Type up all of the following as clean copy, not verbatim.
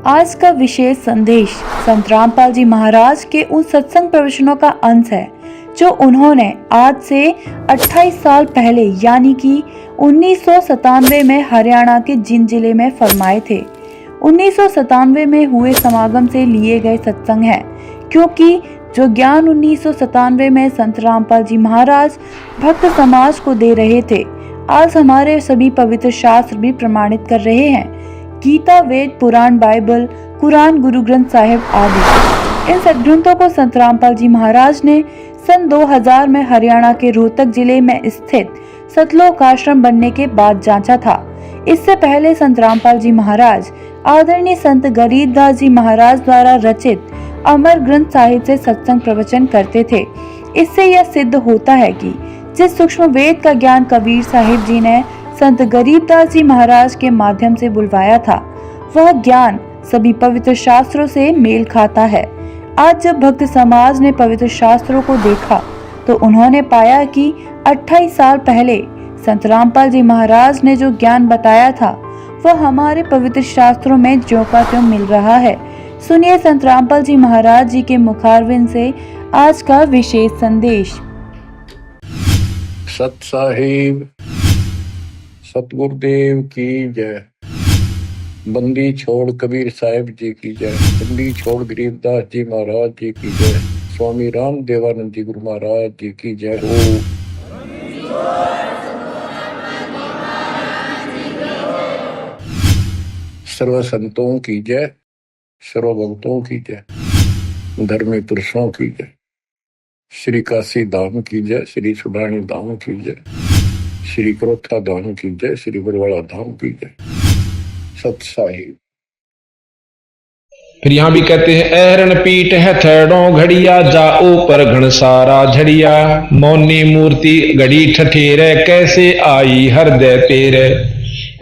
आज का विशेष संदेश संत रामपाल जी महाराज के उन सत्संग प्रवचनों का अंश है जो उन्होंने आज से 28 साल पहले यानी कि 1997 में हरियाणा के जिंद जिले में फरमाए थे। 1997 में हुए समागम से लिए गए सत्संग है, क्योंकि जो ज्ञान 1997 में संत रामपाल जी महाराज भक्त समाज को दे रहे थे, आज हमारे सभी पवित्र शास्त्र भी प्रमाणित कर रहे हैं। गीता, वेद, पुराण, बाइबल, कुरान, गुरु ग्रंथ साहिब आदि इन सदग्रंथों को संत रामपाल जी महाराज ने सन 2000 में हरियाणा के रोहतक जिले में स्थित सतलोक आश्रम बनने के बाद जांचा था। इससे पहले संत रामपाल जी महाराज आदरणीय संत गरीबदास जी महाराज द्वारा रचित अमर ग्रंथ साहिब से सत्संग प्रवचन करते थे। इससे यह सिद्ध होता है कि जिस सूक्ष्म वेद का ज्ञान कबीर साहिब जी ने संत गरीबदास जी महाराज के माध्यम से बुलवाया था, वह ज्ञान सभी पवित्र शास्त्रों से मेल खाता है। आज जब भक्त समाज ने पवित्र शास्त्रों को देखा तो उन्होंने पाया कि 28 साल पहले संत रामपाल जी महाराज ने जो ज्ञान बताया था वह हमारे पवित्र शास्त्रों में ज्यों का त्यों मिल रहा है। सुनिए संत रामपाल जी महाराज जी के मुखारविंद से आज का विशेष संदेश। सत साहिब सतगुरुदेव की जय। बंदी छोड़ कबीर साहिब जी की जय। बंदी छोड़ गरीबदास जी महाराज जी की जय। स्वामी राम देवानंद जी गुरु महाराज जी की जय हो। सर्व संतों की जय, सर्व भक्तों की जय, धर्मी पुरुषों की जय, श्री काशी धाम की जय, श्री सुडानी धाम की जय, श्री क्रोथा धाम की जय, श्री बरवाड़ा धाम की जय। सत साहिब। फिर यहां भी कहते हैं ऐरण पीठ है थेड़ों घड़िया जाओ पर घनसारा झड़िया मौनी मूर्ति घड़ी ठठेरे कैसे आई हृदय तेरे।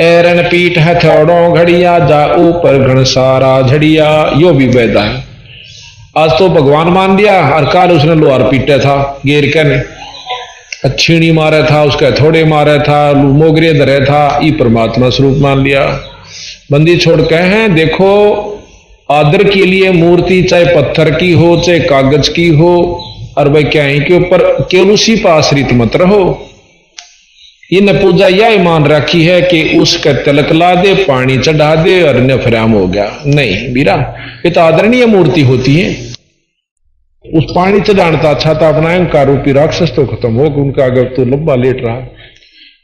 ऐरण पीठ है थेड़ों घड़िया जाओ पर घनसारा झड़िया। यो भी वेदा है। आज तो भगवान मान लिया और काल उसने लोहार पीटा था गेर के ने छीणी मारा था, उसका थोड़े मारा था, मोगरे धरे था, ये परमात्मा स्वरूप मान लिया। बंदी छोड़ के हैं देखो आदर के लिए मूर्ति चाहे पत्थर की हो चाहे कागज की हो और भाई क्या है के ऊपर केवल उसी पर आश्रित मत रहो। इन पूजा यह मान रखी है कि उसका तिलक ला दे, पानी चढ़ा दे और नफराम हो गया। नहीं बीरा, ये तो आदरणीय मूर्ति होती है। उस पानी चढ़ाना अच्छा था, अपना अहंकार रूपी राक्षस तो खत्म हो, उनका अगर तो लंबा लेट रहा।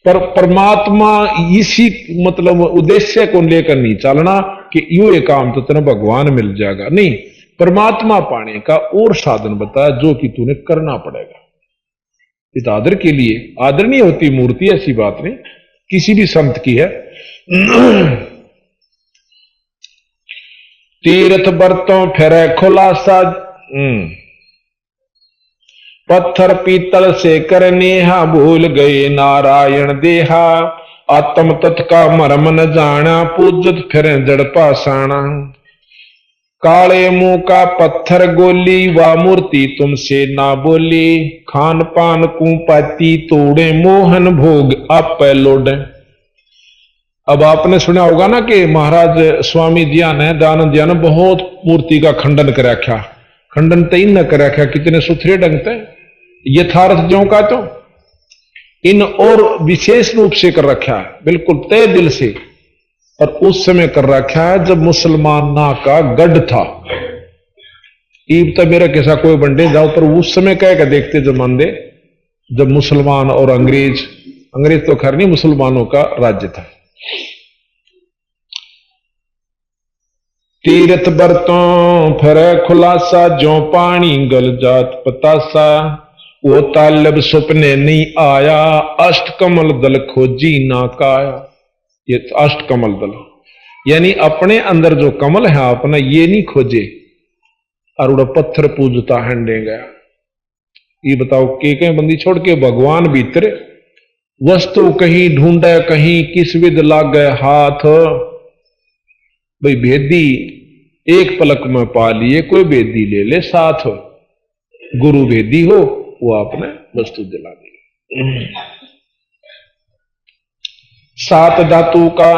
पर परमात्मा इसी मतलब उद्देश्य को लेकर नहीं चलना कि यूं ये काम तो तेरा भगवान मिल जाएगा। नहीं, परमात्मा पाने का और साधन बताया जो कि तूने करना पड़ेगा। इस आदर के लिए आदरणीय होती मूर्ति, ऐसी बात नहीं किसी भी संत की है। तीर्थ बरतों फिर खुलासा पत्थर पीतल से करनेहा भूल गए नारायण देहा आत्म तत् का मरम न जाना पूजत फिर जड़ पाषाणा। काले मुंह का पत्थर गोली वा मूर्ति तुमसे ना बोली खान पान कुपाती तोड़े मोहन भोग आप लोडे। अब आपने सुना होगा ना कि महाराज स्वामी जी ने दयानंद जी ने बहुत मूर्ति का खंडन कर रखा। खंडन तो इन न कर रखा कितने सुथरे ढंग से यथार्थ जो का तो इन और विशेष रूप से कर रखा है, बिल्कुल तय दिल से। और उस समय कर रखा है जब मुसलमान ना का गढ़ था। ईब तो मेरा कैसा कोई बंडे जाओ, पर उस समय कह के देखते जमाने जब मुसलमान और अंग्रेज तो खैर नहीं, मुसलमानों का राज्य था। तीर्थ बरतों फिर खुलासा जो पानी गल जात पतासा वो तालब सपने नहीं आया अष्ट कमल दल खोजी ना काया। ये अष्ट कमल दल यानी अपने अंदर जो कमल है अपना ये नहीं खोजे और उड़ा पत्थर पूजता हंडे गया। ये बताओ के बंदी छोड़ के भगवान भीतर वस्तु कहीं ढूंढे कहीं किस विद लाग गए हाथ। भाई भेदी एक पलक में पा लिए, कोई भेदी ले ले साथ। गुरु भेदी हो वो आपने वस्तु दिला दी। सात धातु का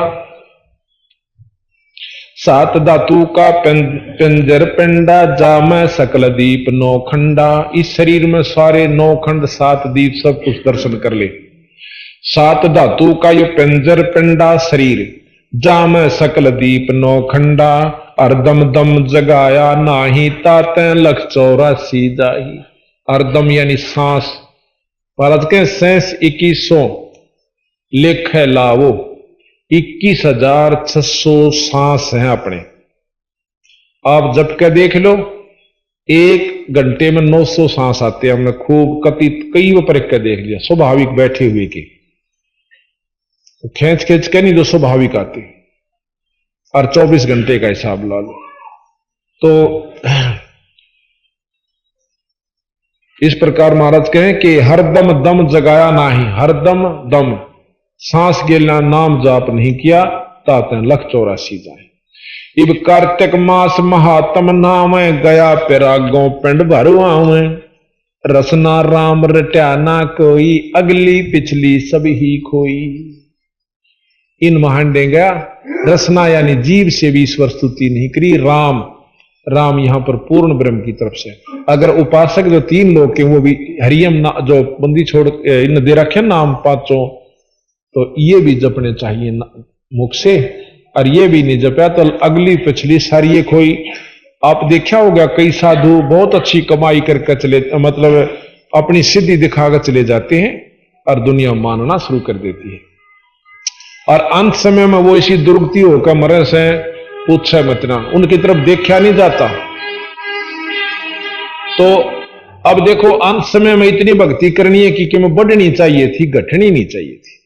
सात धातु का पिंजर पिंडा, जा मैं सकल दीप नौ खंडा। इस शरीर में सारे 9 खंड 7 दीप सब कुछ दर्शन कर ले। सात धातु का ये पिंजर पिंडा शरीर, जा मैं सकल दीप नौ खंडा। अर्दम दम जगाया नाही, ताते लख 84 जाही। अर्दम यानी सांस, भारत के सेंस 2100 लेख है लावो, 21,600 सांस हैं अपने। आप जब के देख लो, 1 घंटे में 900 सांस आते हैं। हमने खूब कई पर के देख लिया, स्वाभाविक बैठे हुए के, खींच खींच के नहीं, जो स्वाभाविक आते। और 24 घंटे का हिसाब ला लो तो इस प्रकार महाराज कहें कि हरदम दम जगाया नाही, हरदम दम सांस गेलना नाम जाप नहीं किया, ताते लख 84 जाए। इब कार्तिक मास महात्म नाम, गया पिरागों पिंड भरवाव। रसना राम रट्या ना कोई, अगली पिछली सभी ही खोई। इन महांडे गया रसना यानी जीव से भी ईश्वर स्तुति नहीं करी। राम, राम यहां पर पूर्ण ब्रह्म की तरफ से। अगर उपासक जो 3 लोग के वो भी हरियम जो बंदी छोड़ इन दे रखे नाम 5, तो ये भी जपने चाहिए मुख से, और ये भी नहीं जपया तो अगली पिछली सारी खोई। आप देखा होगा कई साधु बहुत अच्छी कमाई करके चले, मतलब अपनी सिद्धि दिखाकर चले जाते हैं और दुनिया मानना शुरू कर देती है, और अंत समय में वो इसी दुर्गति होकर मरे से पूछे मत ना, उनकी तरफ देखा नहीं जाता। तो अब देखो अंत समय में इतनी भक्ति करनी है कि मैं बढ़नी चाहिए थी, घटनी नहीं चाहिए थी।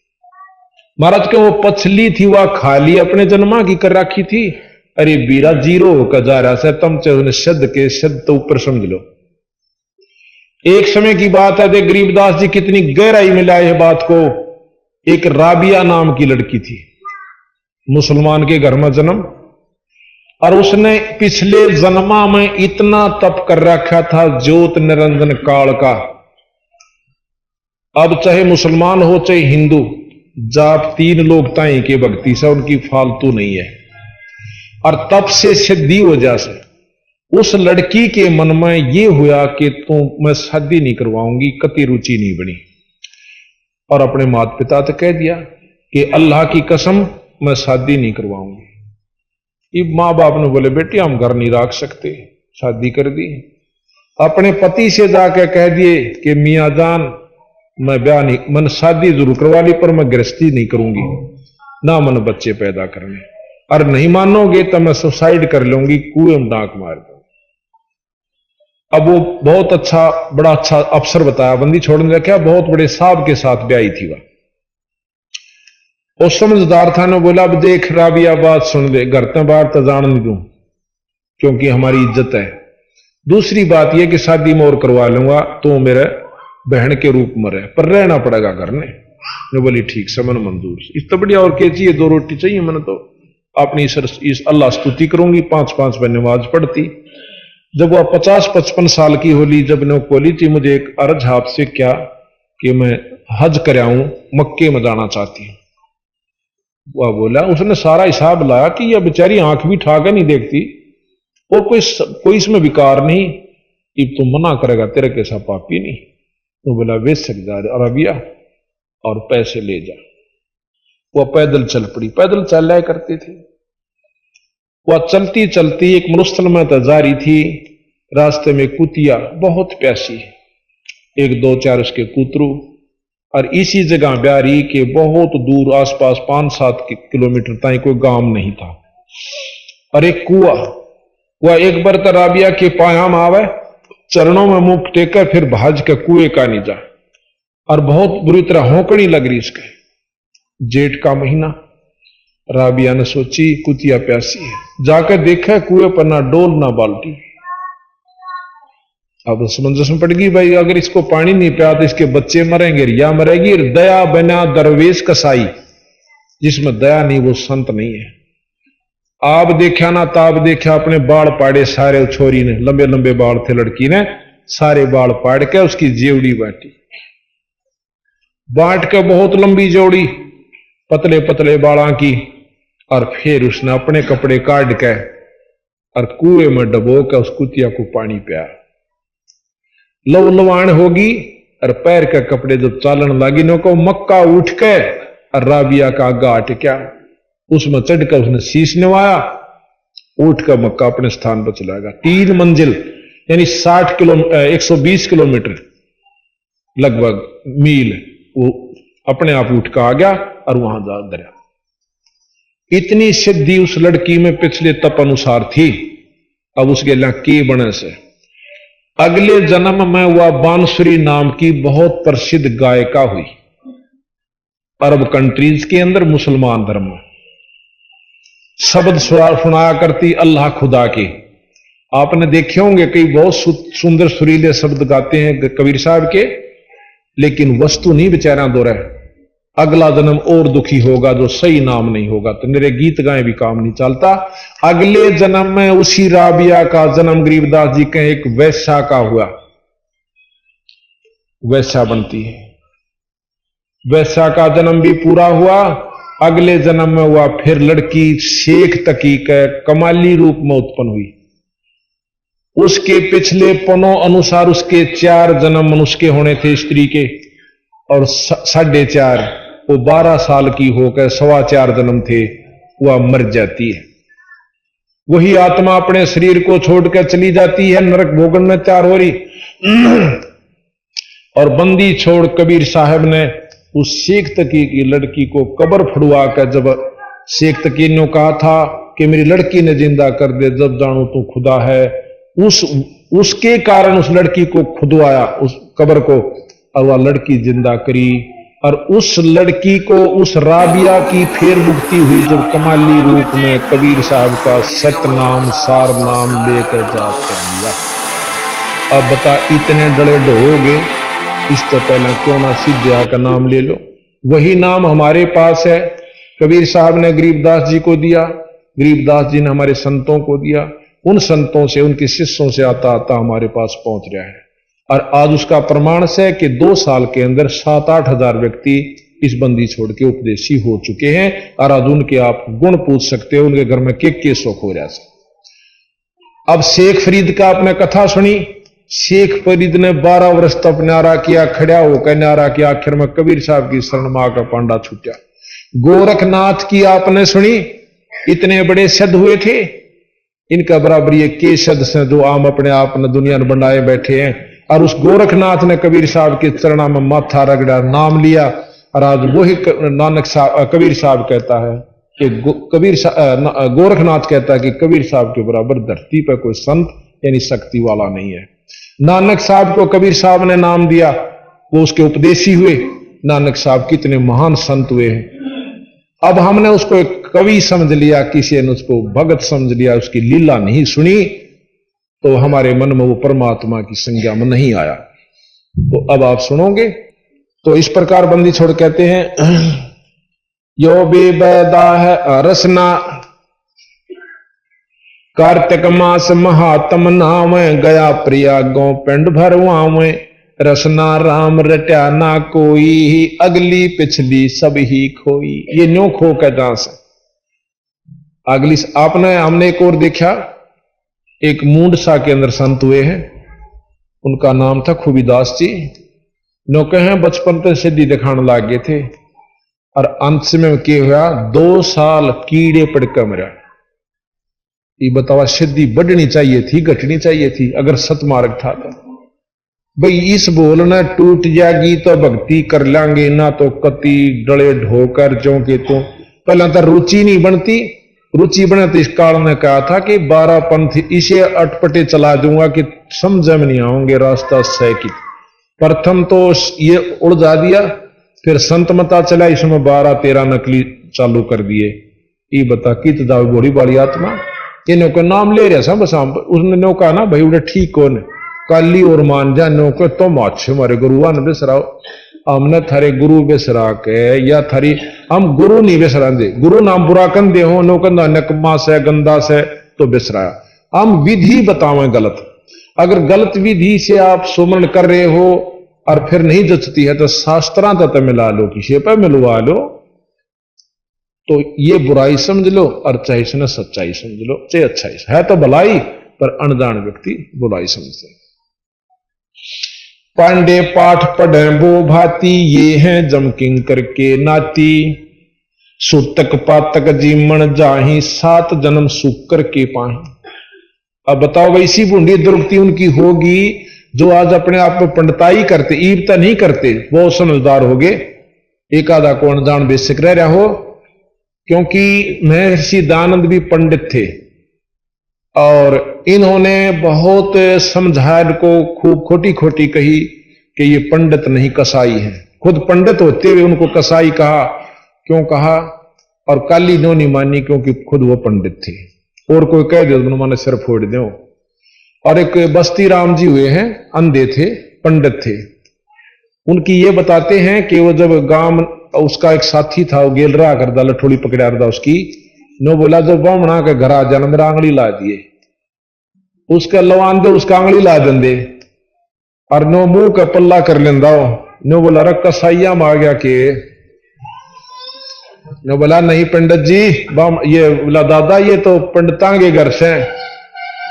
महाराज के वो पछली थी, वह खाली अपने जन्मा की कर रखी थी। अरे बीरा जीरो होकर जा रहा है, तुम चाहे शब्द के शब्द तो ऊपर समझ लो। एक समय की बात है, देख गरीबदास जी कितनी गहराई में लाए है बात को। एक राबिया नाम की लड़की थी, मुसलमान के घर में जन्म, और उसने पिछले जन्मा में इतना तप कर रखा था ज्योत निरंजन काल का। अब चाहे मुसलमान हो चाहे हिंदू, जाप 3 लोग ताई के भक्ति से उनकी फालतू नहीं है। और तप से सिद्धि हो जासे उस लड़की के मन में यह हुआ कि मैं शादी नहीं करवाऊंगी, कति रुचि नहीं बनी। और अपने माता पिता तो कह दिया कि अल्लाह की कसम मैं शादी नहीं करवाऊंगी। ये मां बाप ने बोले बेटी हम घर नहीं रख सकते, शादी कर दी। अपने पति से जाकर कह दिए कि मियां जान मैं ब्याह नहीं, मन शादी जरूर करवा ली पर मैं गृहस्थी नहीं करूंगी, ना मन बच्चे पैदा करने, और नहीं मानोगे तो मैं सुसाइड कर लूंगी, कुएं में डांक मार दूंगी। अब वो बहुत अच्छा, बड़ा अच्छा अफसर बताया, बंदी छोड़ने रखा, बहुत बड़े साहब के साथ ब्याही थी वह। और समझदार था ने बोला अब देख राबिया बात सुन ले, घर ते बाहर तो जान नहीं दूं क्योंकि हमारी इज्जत है। दूसरी बात यह कि शादी में और करवा लूंगा तो मेरे बहन के रूप में रहे, पर रहना पड़ेगा घर ने बोली ठीक से मन मंजूर। इस तो बढ़िया और क्या चाहिए, 2 रोटी चाहिए, मैंने तो अपनी इस अल्लाह स्तुति करूंगी, 5-5 बार नमाज पढ़ती। जब वह 50-55 साल की होली, जब ने बोली थी मुझे एक अर्ज आपसे क्या कि मैं हज कर आऊं, मक्के में जाना चाहती हूं। वह बोला, उसने सारा हिसाब लाया कि यह बेचारी आंख भी ठाकर नहीं देखती और कोई इसमें विकार नहीं, कि तुम मना करेगा तेरे कैसा पापी नहीं। तो बोला बेशक जा अरबिया और पैसे ले जा। वह पैदल चल पड़ी, पैदल चल रहा करते थे। वह चलती चलती एक मुरुस्थल में जा रही थी, रास्ते में कुतिया बहुत प्यासी, 1-2-4 उसके कुतरू, और इसी जगह ब्यारी के बहुत दूर आसपास 5-7 किलोमीटर तक कोई गांव नहीं था, और एक कुआ। वह एक बार तो राबिया के पायाम आवे, चरणों में मुख टेकर फिर भाज के कुएं का नहीं जा, और बहुत बुरी तरह होकड़ी लग रही इसके। जेठ का महीना, राबिया ने सोची कुतिया प्यासी है, जाकर देखा कुएं पर ना डोल ना बाल्टी। अब समंजस में पड़ गई, भाई अगर इसको पानी नहीं पिया तो इसके बच्चे मरेंगे, रिया मरेगी। दया बना दरवेश कसाई, जिसमें दया नहीं वो संत नहीं है। आप देखा ना ताब देखा, अपने बाल पाड़े सारे, छोरी ने लंबे लंबे बाल थे, लड़की ने सारे बाल पाड़ के उसकी जेवड़ी बांटी, बांट के बहुत लंबी जोड़ी पतले पतले बालों की, और फिर उसने अपने कपड़े काट के और कुएं में डबो के उस कुतिया को पानी पिया। लव लवाण होगी और पैर के कपड़े जब चालन लगी नो को मक्का उठ के और राबिया का गाट क्या उसमें चढ़कर उसने शीश निवाया, उठ कर मक्का अपने स्थान पर चला गया। 3 मंजिल यानी 120 किलोमीटर लगभग मील वो अपने आप उठ कर आ गया और वहां जा दरिया। इतनी सिद्धि उस लड़की में पिछले तप अनुसार थी। अब उसके लिए की बने से अगले जन्म में वह बांसुरी नाम की बहुत प्रसिद्ध गायिका हुई। अरब कंट्रीज के अंदर मुसलमान धर्म में शब्द सुनाया करती अल्लाह खुदा के। आपने देखे होंगे कई बहुत सुंदर सुरीले शब्द गाते हैं कबीर साहब के, लेकिन वस्तु नहीं बेचारा दो रहा। अगला जन्म और दुखी होगा जो सही नाम नहीं होगा, तो मेरे गीत गाए भी काम नहीं चलता। अगले जन्म में उसी राबिया का जन्म गरीबदास जी के एक वैश्या का हुआ। वैश्या बनती है, वैश्या का जन्म भी पूरा हुआ। अगले जन्म में हुआ फिर लड़की शेख तकी के कमाली रूप में उत्पन्न हुई। उसके पिछले पनों अनुसार उसके 4 जन्म मनुष्य के होने थे स्त्री के, और 4.5 वो 12 साल की होकर 4.25 जन्म थे, वह मर जाती है। वही आत्मा अपने शरीर को छोड़कर चली जाती है, नरक भोगन में तैयार हो रही। और बंदी छोड़ कबीर साहब ने उस शेख तकी की लड़की को कब्र फुड़वा कर, जब शेख तकी ने कहा था कि मेरी लड़की ने जिंदा कर दे, जब जानू तू खुदा है, उसके कारण उस लड़की को खुदवाया उस कब्र को, और वह लड़की जिंदा करी। और उस लड़की को उस राबिया की फेर मुक्ति हुई जब कमाली रूप में कबीर साहब का सतनाम सार नाम लेकर जाप कर लिया। अब बता इतने डरे ढोगे, इससे पहले क्यों ना सिद्धिया का नाम ले लो। वही नाम हमारे पास है, कबीर साहब ने गरीबदास जी को दिया, गरीबदास जी ने हमारे संतों को दिया, उन संतों से उनके शिष्यों से आता आता हमारे पास पहुंच रहा है। और आज उसका प्रमाण से कि 2 साल के अंदर 7-8 हजार व्यक्ति इस बंदी छोड़ के उपदेशी हो चुके हैं। और आज उनके आप गुण पूछ सकते हो, उनके घर में के सुख हो रहा है। अब शेख फरीद का आपने कथा सुनी। शेख फरीद ने 12 वर्ष तक न्यारा किया, खड़ा होकर न्यारा किया, आखिर में कबीर साहब की शरण मां का पांडा छूटा। गोरखनाथ की आपने सुनी, इतने बड़े सिद्ध हुए थे, इनका बराबरी एक के सिद्ध से जो आम अपने आप ने दुनिया में बनाए बैठे हैं। और उस गोरखनाथ ने कबीर साहब के चरणों में माथा रगड़ा, नाम लिया। और आज वही नानक साहब कबीर साहब कहता है कि गोरखनाथ कहता है कि कबीर साहब के बराबर धरती पर कोई संत यानी शक्ति वाला नहीं है। नानक साहब को कबीर साहब ने नाम दिया, वो उसके उपदेशी हुए। नानक साहब कितने महान संत हुए हैं। अब हमने उसको एक कवि समझ लिया, किसी ने उसको भगत समझ लिया, उसकी लीला नहीं सुनी, तो हमारे मन में वो परमात्मा की संज्ञा में नहीं आया। तो अब आप सुनोगे तो इस प्रकार बंदी छोड़ कहते हैं, यो भी बैदा है रसना कार्तिक मास महात्म नाम गया प्रिया गौ पिंड भरवावे रसना राम रट्या ना कोई अगली पिछली सब ही खोई। ये न्यो खो का डांस है। अगली आपने हमने एक और देखा, एक मूंडसा के अंदर संत हुए हैं, उनका नाम था खूबीदास जी। नौके हैं बचपन से सिद्धि दिखाने लग गए थे, और अंत में क्या हुआ, 2 साल कीड़े पड़कर मरा। ये बतावा सिद्धि बढ़नी चाहिए थी घटनी चाहिए थी अगर सतमार्ग था तो। भाई इस बोलना टूट जाएगी तो भक्ति कर लेंगे ना, तो कति डले ढोकर जो के तो पहला तो रुचि नहीं बनती। रुचि बने तो इस काल ने कहा था कि 12 पंथ इसे अटपटे चला दूंगा कि समझ में नहीं आओगे रास्ता सह की। प्रथम तो ये उड़जा दिया, फिर संत मता चला, इसमें 12-13 नकली चालू कर दिए। ये बता कित जाओ बड़ी बड़ी आत्मा, ये नो का नाम ले रहा था बस। उसने नो कहा ना भाई उन्हें ठीक कौन काली और मान जा नो को तुम अच्छे हमारे गुरुआ ने बेसराओ, हमने थारे गुरु बेसरा के या थारी हम गुरु नहीं बेसरा दे, गुरु नाम बुरा कन दे हो नो कंदा नकमा से गंदा से तो बेसराया। हम विधि बतावें गलत, अगर गलत विधि से आप सुमरण कर रहे हो और फिर नहीं जचती है तो शास्त्रां तक मिला लो, किसी पे मिलवा लो। तो ये बुराई समझ लो और चाहे इसने सच्चाई समझ लो, चाहे अच्छाई है तो भलाई, पर अनजान व्यक्ति बुराई समझते। पांडे पाठ पढ़े वो भांति, ये हैं जम किंकर के नाती। सूतक पातक जीमन जाही, 7 जन्म सुकर के पाही। अब बताओ भाई, इसी बूंदी दुर्गति उनकी होगी जो आज अपने आप में पंडिताई करते, ईवता नहीं करते, वो समझदार हो गए। एक आधा को अनजान बेसिक रह रहा हो, क्योंकि महर्षि दयानंद भी पंडित थे और इन्होंने बहुत समझाया को, खूब खोटी खोटी कही कि ये पंडित नहीं कसाई है। खुद पंडित होते हुए उनको कसाई कहा। क्यों कहा? और काली नो नहीं मानी, क्योंकि खुद वो पंडित थे। और कोई कह दे तो मैंने सिर फोड़ दो। और एक बस्ती राम जी हुए हैं, अंधे थे, पंडित थे। उनकी ये बताते हैं कि वो जब गांव, उसका एक साथी था, वो गेल रहा करदा, लठोड़ी पकड़ा रहा उसकी, नो बोला जब बामणा के घर आ जाना, मेरा आंगली ला दिए। उसका लवान दे, उसका आंगली ला देंदे और नो मुंह का पल्ला कर लेंदा। नो बोला रे कसाइया में आ गया के? नो बोला नहीं पंडित जी, ये बोला दादा ये तो पंडितांगे घर से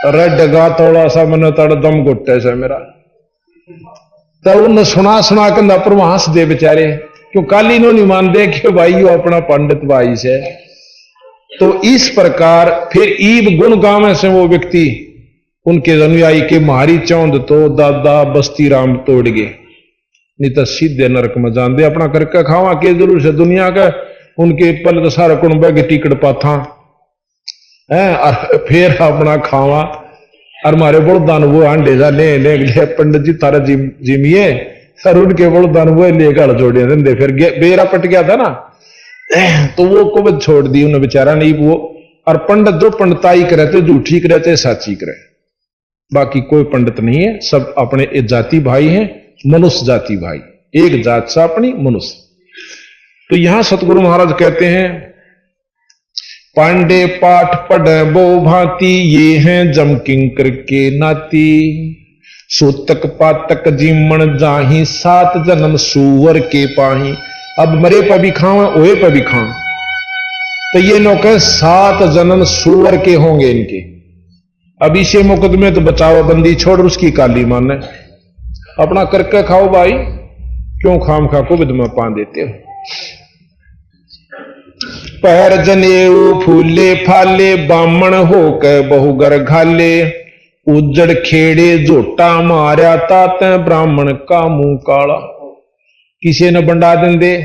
रेड गा, थोड़ा सा मन तड़ दम घुट्टे से मेरा। तो उन्हें सुना सुना के पर हंस दे बेचारे, क्यों काली नो नहीं मान दे कि भाई यो अपना पंडित भाई से। तो इस प्रकार फिर ईब गुण गावे से वो व्यक्ति, उनके अनुयायी के मारी चौंद तो दादा बस्ती राम तोड़ गए, नहीं तो सीधे नरक में जान दे। अपना करके खावा के जरूर से दुनिया का, उनके पल तो सारा कुंबा के टिकट पाथा है और फिर अपना खावा। और मारे बड़दान वो आंडे जा ले पंडित जी तारा जिमिए, और उनके बड़दान वो ले गल जोड़े धंधे। फिर बेरा पट गया था ना, तो वो को छोड़ दी उन्हें बेचारा नहीं वो। और पंडित जो पंडिताई करे तो झूठी करे चाहे साची करे, बाकी कोई पंडित नहीं है, सब अपने एक जाति भाई हैं, मनुष्य जाति भाई, एक जात सा अपनी मनुष्य। तो यहां सतगुरु महाराज कहते हैं, पांडे पाठ पढ़े वो भांति, ये हैं जम किंकर के नाती। सूतक पातक जीमन जाही, 7 जन्म सुअर के पाही। अब मरे पर भी खाओ, ओए पर भी खाओ, तो ये नौके 7 जन्म सुअर के होंगे इनके। अब इसे मुकदमे तो बचाओ बंदी छोड़, उसकी काली माने, अपना करके खाओ भाई, क्यों खाम खा को विधमा पा देते हो। पैर जनेऊ फूले फाले, बामण होके बहुगर घाले। उज्जड़ खेड़े झोटा मार्या, ताते ब्राह्मण का मुंह काला। किसी ने बंडा दे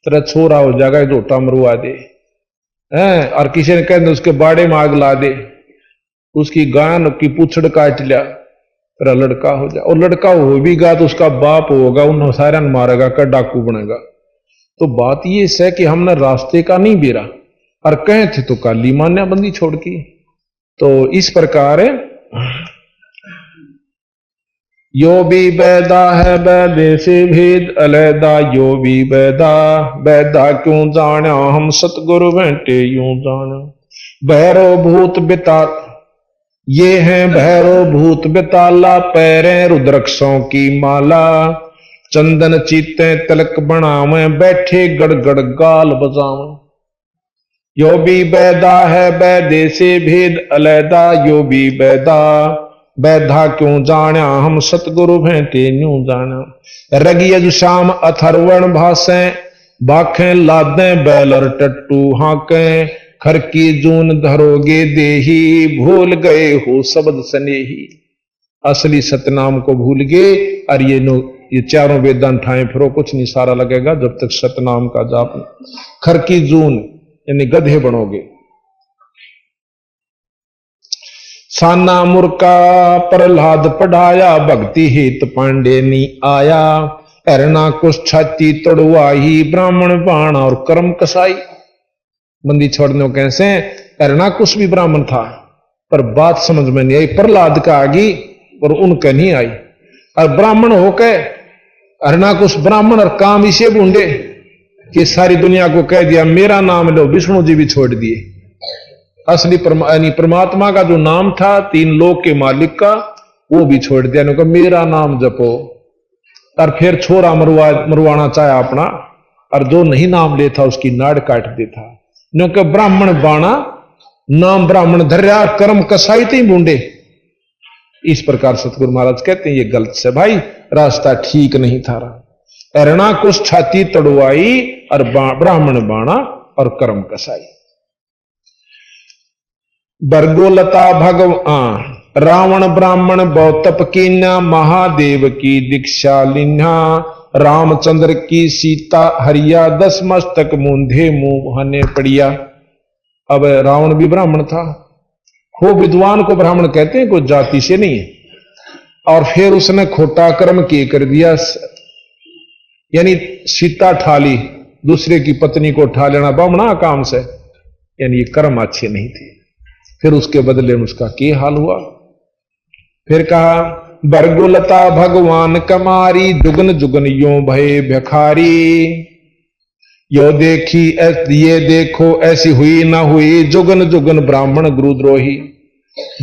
तेरा छोरा हो जाएगा, झोटा मरवा दे हैं। और किसी ने कहते उसके बाड़े में आग ला दे, उसकी गान की पूछड़ काट लिया, तेरा लड़का हो जाए। और लड़का हो भी गा तो उसका बाप होगा, उन सारा मारेगा, का डाकू बनेगा। तो बात ये है कि हमने रास्ते का नहीं बेरा, और कहे थे तो काली मान्या बंदी छोड़ की। तो इस प्रकार यो भी बैदा है बैदे से भेद अलैदा, यो भी बैदा बैदा क्यों जाना, हम सतगुरु बैठे यूं जाना। भैरव भूत बिता, ये हैं भैरव भूत बेताला, पैरें रुद्रक्षों की माला। चंदन चीते तिलक बनावे, बैठे गड़गड़ गाल बजावे। यो भी बैदा है बैदे से भेद अलैदा, यो भी बैदा बैधा क्यों जाना, हम सतगुरु भेंटे न्यू जाना। रगियज शाम अथर्वण भाषे, बाखें लादें बैलर टट्टू हाकें। खर की जून धरोगे देही, भूल गए हो शब्द स्नेही। असली सतनाम को भूल गए, और ये चारों वेदांत ठाए फिरो, कुछ नहीं सारा लगेगा जब तक सतनाम का जाप। खर की जून यानी गधे बनोगे। साना मुर्का प्रहलाद पढ़ाया, भक्ति हित पांडे नी आया। हरना कुछ छाती तोड़वाही, ब्राह्मण बाण और कर्म कसाई। बंदी छोड़ने कैसे? हरना कुछ भी ब्राह्मण था, पर बात समझ में नहीं आई। प्रहलाद का आगी और उनका नहीं आई। और ब्राह्मण होकर हरना कुछ ब्राह्मण और काम इसे ढूंढे कि सारी दुनिया को कह दिया मेरा नाम लो। विष्णु जी भी छोड़ दिए। असली परमात्मा का जो नाम था, 3 लोक के मालिक का, वो भी छोड़ दिया। उन्होंने कहा मेरा नाम जपो। और फिर छोरा मरवाना चाहा अपना, और जो नहीं नाम लेता उसकी नाड़ काट देता। नो के ब्राह्मण बाणा नाम ब्राह्मण धर्या कर्म कसाई ती बूंदे। इस प्रकार सतगुरु महाराज कहते हैं ये गलत से भाई, रास्ता ठीक नहीं था रहा। अरणा कुछ छाती तड़वाई और ब्राह्मण बाणा और कर्म कसाई। बरगोलता भगवान रावण ब्राह्मण बौतप कीन्या महादेव की दीक्षा लिन्हा। रामचंद्र की सीता हरिया 10 मस्तक मूंधे मुंह हने पड़िया। अब रावण भी ब्राह्मण था, हो विद्वान को ब्राह्मण कहते हैं, कोई जाति से नहीं है। और फिर उसने खोटा कर्म के कर दिया, यानी सीता ठाली, दूसरे की पत्नी को ठा लेना बामणा काम से, यानी ये कर्म अच्छे नहीं थे। फिर उसके बदले में उसका क्या हाल हुआ। फिर कहा बरगुलता भगवान कमारी जुगन जुगन यो भय भिखारी। यो देखी ये देखो ऐसी हुई ना हुई जुगन जुगन ब्राह्मण गुरुद्रोही।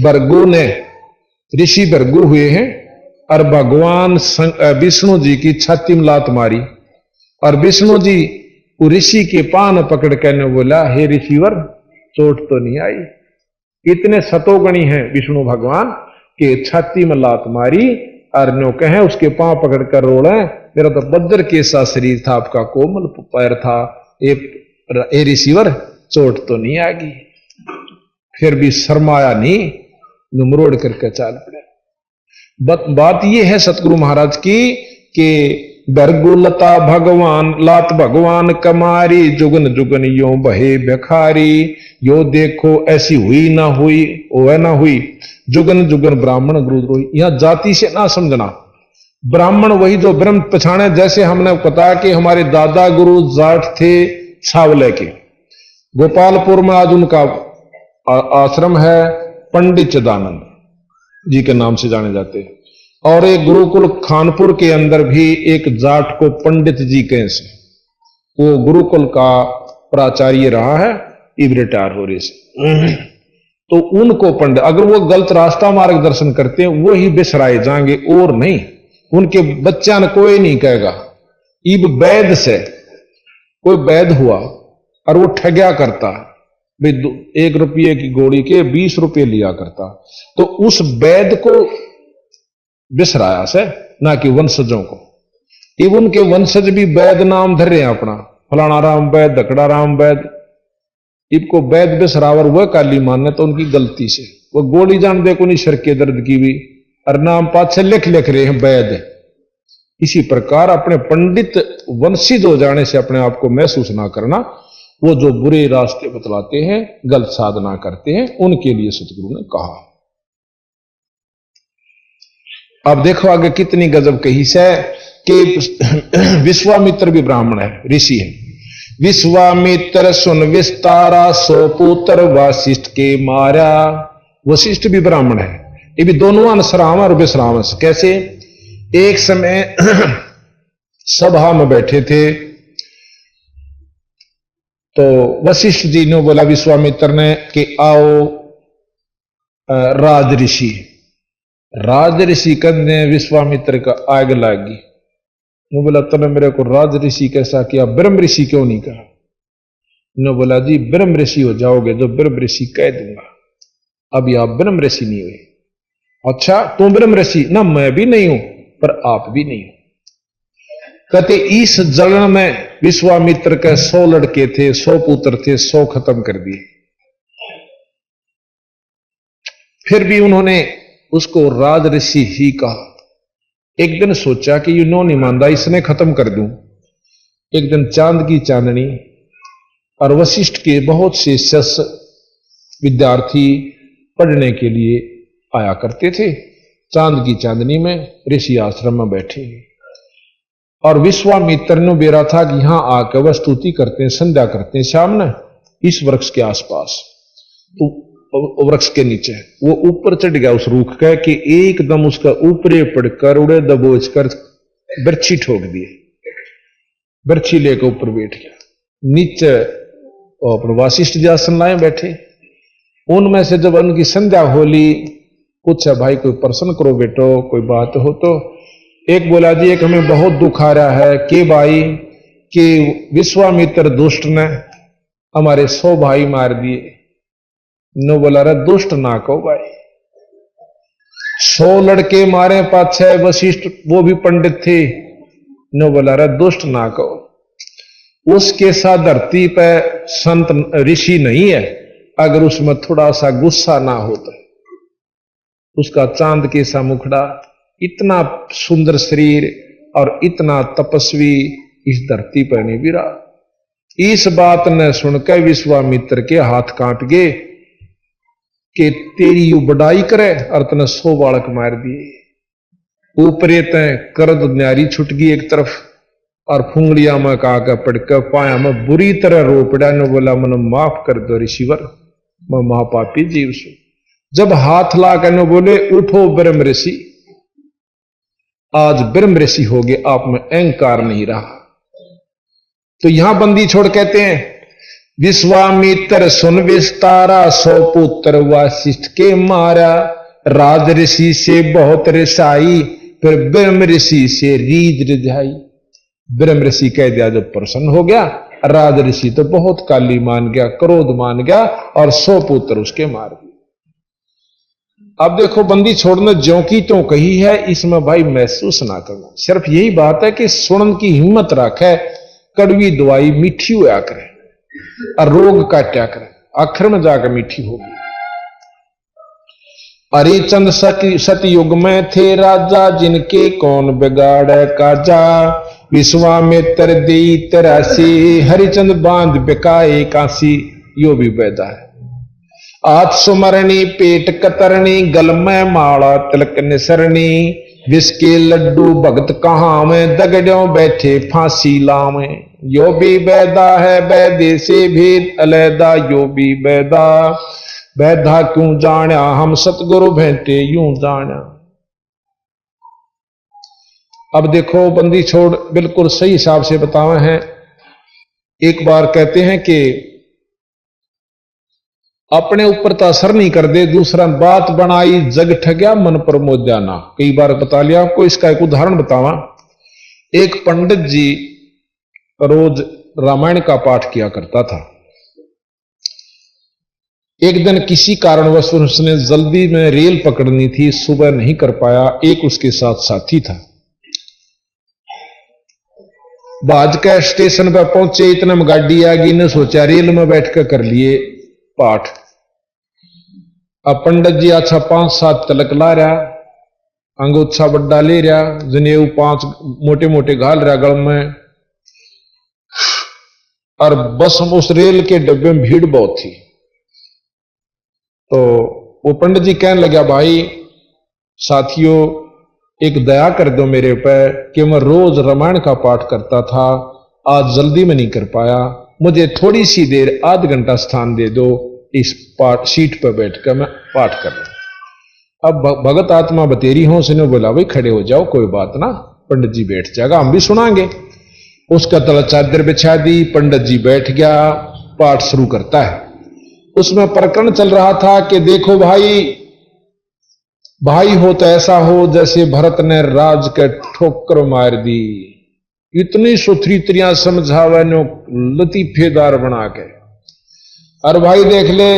बरगु ने ऋषि बरगु हुए हैं और भगवान विष्णु जी की छाती में लात मारी और विष्णु जी ऋषि के पान पकड़ कर बोला, हे ऋषिवर चोट तो नहीं आई। इतने सतोगणी हैं विष्णु भगवान के छाती में लात मारी और नो कहे उसके पांव पकड़कर रोड़े, मेरा तो बद्र के सा शरीर था, आपका कोमल पैर था, ए ऋषिवर चोट तो नहीं आ गई। फिर भी शर्माया नहीं, नुमरोड़ करके चाल पड़े। बात यह है सतगुरु महाराज की कि बरगुलता भगवान लात भगवान कमारी जुगन जुगन यो बहे भिखारी। यो देखो ऐसी हुई ना हुई ओ ना हुई जुगन जुगन ब्राह्मण गुरुद्रोही। यहां जाति से ना समझना, ब्राह्मण वही जो ब्रह्म पछाणे। जैसे हमने बताया कि हमारे दादा गुरु जाट थे छावले के, गोपालपुर में आज उनका आश्रम है, पंडित चिदानंद जी के नाम से जाने जाते हैं। और एक गुरुकुल खानपुर के अंदर भी एक जाट को पंडित जी कहें से, वो गुरुकुल का प्राचार्य रहा है, इब रिटायर हो रहे से। तो उनको पंडित, अगर वो गलत रास्ता मार्गदर्शन करते हैं वो ही बिसराए जाएंगे और नहीं, उनके बच्चा ने कोई नहीं कहेगा। इब वैद से कोई वैद हुआ और वो ठग्या करता, भाई 1 रुपये की गोली के 20 रुपये लिया करता, तो उस वैद को बिसराया से, ना कि वंशजों को। इब उनके वंशज भी वैद नाम धर रहे हैं अपना, फलाना राम वैद, दकड़ा राम वैद। इनको वैद बिसरावर वह काली मानने तो उनकी गलती से, वो गोली जान दे को नहीं सिर के दर्द की भी, और नाम पाछे लिख रहे हैं वैद। इसी प्रकार अपने पंडित वंशित हो जाने से अपने आप को महसूस ना करना। वो जो बुरे रास्ते बतलाते हैं, गलत साधना करते हैं, उनके लिए सतगुरु ने कहा। अब देखो आगे कितनी गजब कही से कि विश्वामित्र भी ब्राह्मण है, ऋषि है। विश्वामित्र सुन विस्तारा सो पुत्र वशिष्ठ के मारा। वशिष्ठ भी ब्राह्मण है, ये भी दोनों अंशराम और विश्राम। कैसे? एक समय सभा में बैठे थे तो वशिष्ठ जी ने बोला विश्वामित्र ने कि आओ राज ऋषि कन्ने विश्वामित्र का आग लागी। ने बोला तूने मेरे को राज ऋषि कैसा किया, ब्रह्म ऋषि क्यों नहीं कहा? ने बोला जी ब्रह्म ऋषि हो जाओगे जो ब्रह्म ऋषि कह दूंगा, अभी आप ब्रह्म ऋषि नहीं हुए। अच्छा तुम ब्रह्म ऋषि? ना मैं भी नहीं हूं पर आप भी नहीं हो। कहते इस जलन में विश्वामित्र के 100 लड़के थे, 100 पुत्र थे, 100 खत्म कर दिए। फिर भी उन्होंने उसको राज ऋषि ही कहा। एक दिन सोचा कि ये नौन ईमानदार इसने खत्म कर दूं। एक दिन चांद की चांदनी और वशिष्ठ के बहुत से शिष्य विद्यार्थी पढ़ने के लिए आया करते थे। चांद की चांदनी में ऋषि आश्रम में बैठे और विश्वामित्र ने बेरा था कि यहां आकर वह स्तुति करते हैं, संध्या करते हैं शाम ने इस वृक्ष के आसपास। तो वृक्ष के नीचे वो ऊपर चढ़ गया उस रूख का कि एकदम उसका ऊपरे पड़कर उड़े दबोच कर बर्छी ठोक दिए। बर्छी लेकर ऊपर बैठ गया। नीचे अपने वशिष्ठ जी आसन लाए बैठे। उनमें से जब उनकी संध्या होली, पूछा भाई कोई प्रश्न करो बेटो, कोई बात हो तो। एक बोला जी एक हमें बहुत दुख आ रहा है कि भाई कि विश्वामित्र दुष्ट ने हमारे 100 भाई मार दिए। नो बोला रे दुष्ट ना कहो भाई, 100 लड़के मारे, 5-6 वशिष्ठ वो भी पंडित थे। नो बोला रे दुष्ट ना कहो, उसके साथ धरती पे संत ऋषि नहीं है, अगर उसमें थोड़ा सा गुस्सा ना होता। उसका चांद के सा मुखड़ा, इतना सुंदर शरीर और इतना तपस्वी इस धरती पर नहीं भी रहा। इस बात ने सुनकर विश्वामित्र के हाथ कांप गए कि तेरी यू बड़ाई करे और तने 100 बालक मार दिए। ऊपरे तय करद न्यारी छुट गई एक तरफ, और फुंगड़िया में काका पड़कर पाया में बुरी तरह रो पड़ा। ने बोला मन माफ कर दो ऋषिवर, मैं महापापी जीव सु। जब हाथ ला कर बोले उठो ब्रह्म ऋषि, आज ब्रह्म ऋषि हो गए, आप में अहंकार नहीं रहा। तो यहां बंदी छोड़ कहते हैं विश्वामित्र सुन विस्तारा, 100 पुत्र वशिष्ठ के मारा। राज ऋषि से बहुत रिसाई, फिर ब्रह्म ऋषि से रीझ रिझाई। ब्रह्म ऋषि कह दिया जब प्रसन्न हो गया, राज ऋषि तो बहुत काली मान गया, क्रोध मान गया और 100 पुत्र उसके मार दिए। अब देखो बंदी छोड़ने ज्यों की तो कही है, इसमें भाई महसूस ना करना। सिर्फ यही बात है कि सुनन की हिम्मत रखे, कड़वी दवाई मीठी होया करे और रोग काटा करे, आखिर में जाकर मीठी होगी। हरिचंद सतयुग में थे राजा, जिनके कौन बिगाड़े काजा। विश्वामित्र देई तेरासी, हरिचंद बांध बिकाए काशी। यो भी पैदा है। आत सुमरणी पेट कतरनी, गल में माला तिलक निसरनी। विष के लड्डू भगत कहां में, दगड़ों बैठे फांसी लावे। यो भी बैदा है बैदे से भेद अलैदा, यो भी बैदा बैधा क्यों जाना, हम सतगुरु भेंटे यूं जाना। अब देखो बंदी छोड़ बिल्कुल सही हिसाब से बतावे हैं। एक बार कहते हैं कि अपने ऊपर तो असर नहीं कर दे, दूसरा बात बनाई जग ठग्या मन पर मोह जाना। कई बार बता लिया आपको, इसका एक उदाहरण बतावा। एक पंडित जी रोज रामायण का पाठ किया करता था। एक दिन किसी कारणवश उसने जल्दी में रेल पकड़नी थी, सुबह नहीं कर पाया। एक उसके साथ साथी था। भाजका स्टेशन पर पहुंचे, इतना में गाड़ी आ गई, ने सोचा रेल में बैठकर कर लिए पाठ। अब पंडित जी अच्छा 5-7 तिलक ला रहा, अंगोछा बड्डा ले रहा, जनेऊ 5 मोटे मोटे घाल रहा गल में, और बस उस रेल के डब्बे में भीड़ बहुत थी। तो वो पंडित जी कहने लगा, भाई साथियों एक दया कर दो मेरे पे कि मैं रोज रामायण का पाठ करता था, आज जल्दी में नहीं कर पाया, मुझे थोड़ी सी देर आध घंटा स्थान दे दो, इस पाठ सीट पर बैठकर मैं पाठ कर रहा। अब भगत आत्मा बतेरी हो, उसने बोला भाई खड़े हो जाओ, कोई बात ना, पंडित जी बैठ जाएगा, हम भी सुनाएंगे। उसका तला चादर बिछा दी, पंडित जी बैठ गया, पाठ शुरू करता है। उसमें प्रकरण चल रहा था कि देखो भाई हो तो ऐसा हो जैसे भरत ने राज के ठोकर मार दी। इतनी सुथरीतरियां समझावे नो लतीफेदार बना के, और भाई देख ले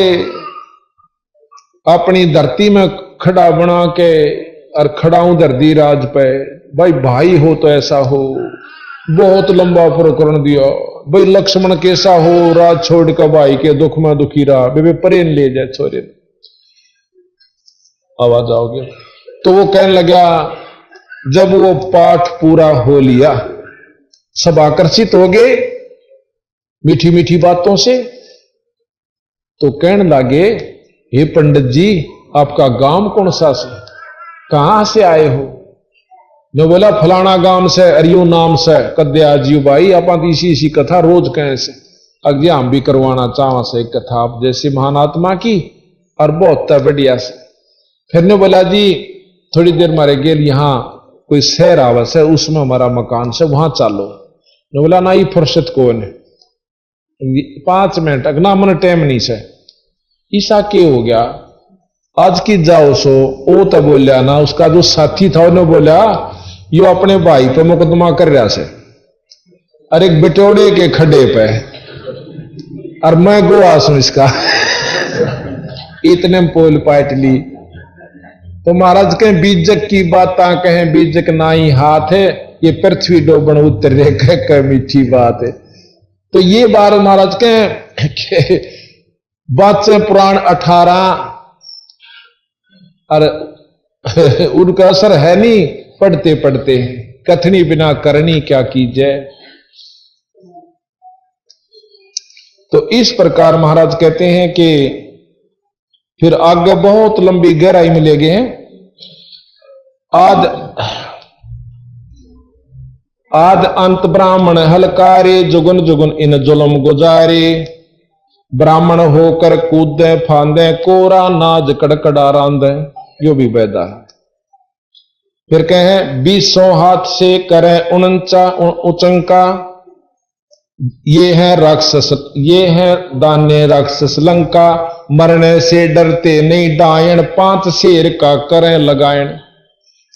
अपनी धरती में खड़ा बना के और खड़ाऊं धरती राज पे। भाई हो तो ऐसा हो, बहुत लंबा प्रकरण दिया। भाई लक्ष्मण कैसा हो, राज छोड़ कर भाई के दुख में दुखी रहा, बेबे परेन ले जाए छोरे। आवाज आओगे तो वो कहने लगा, जब वो पाठ पूरा हो लिया, सब आकर्षित हो गए मीठी मीठी बातों से, तो कहने लगे, हे पंडित जी आपका गांव कौन सा से, कहां से आए हो? जो बोला फलाना गांव से, अरियो नाम से। कद्या जी भाई आप इसी कथा रोज कहें से, अगे हम भी करवाना चाहवा से एक कथा आप जैसे महान आत्मा की, और बहुत बढ़िया से। फिर ने बोला जी थोड़ी देर मारे गेल यहां कोई शहर आवस है, उसमें हमारा मकान से, वहां चालो। ने बोला ना ये फुर्सत कौन है, 5 मिनट अगना मन टाइम नहीं से। ईसा के हो गया आज की जाओ सो। वो तो बोलिया ना, उसका जो साथी था उन्होंने बोला यो अपने भाई पे मुकदमा कर रहा से, अरे एक बिटोड़े के खड्डे पे, और मैं गोवा सुन इसका इतने पोल पाट ली। तो महाराज कहें बीजक की बातें कहें बीजक नाई हाथ है, ये पृथ्वी डोबन उतर कह मीठी बात है। तो ये बार महाराज कहें बादशाह पुराण 18 और उनका असर है नहीं पढ़ते पढ़ते, कथनी बिना करनी क्या कीजिए। तो इस प्रकार महाराज कहते हैं कि फिर आगे बहुत लंबी गहराई में ले गए हैं। आद अंत ब्राह्मण हलकारे, जुगन जुगन इन जुलम गुजारे। ब्राह्मण होकर कूदे फांदे, कोरा नाज कड़कड़ा रांदे। यो भी बैदा है। फिर कहें 20 हाथ से करें उनचा उचंका। ये है राक्षस, ये है दान्य राक्षस लंका। मरने से डरते नहीं डायन, 5 शेर का करें लगायन।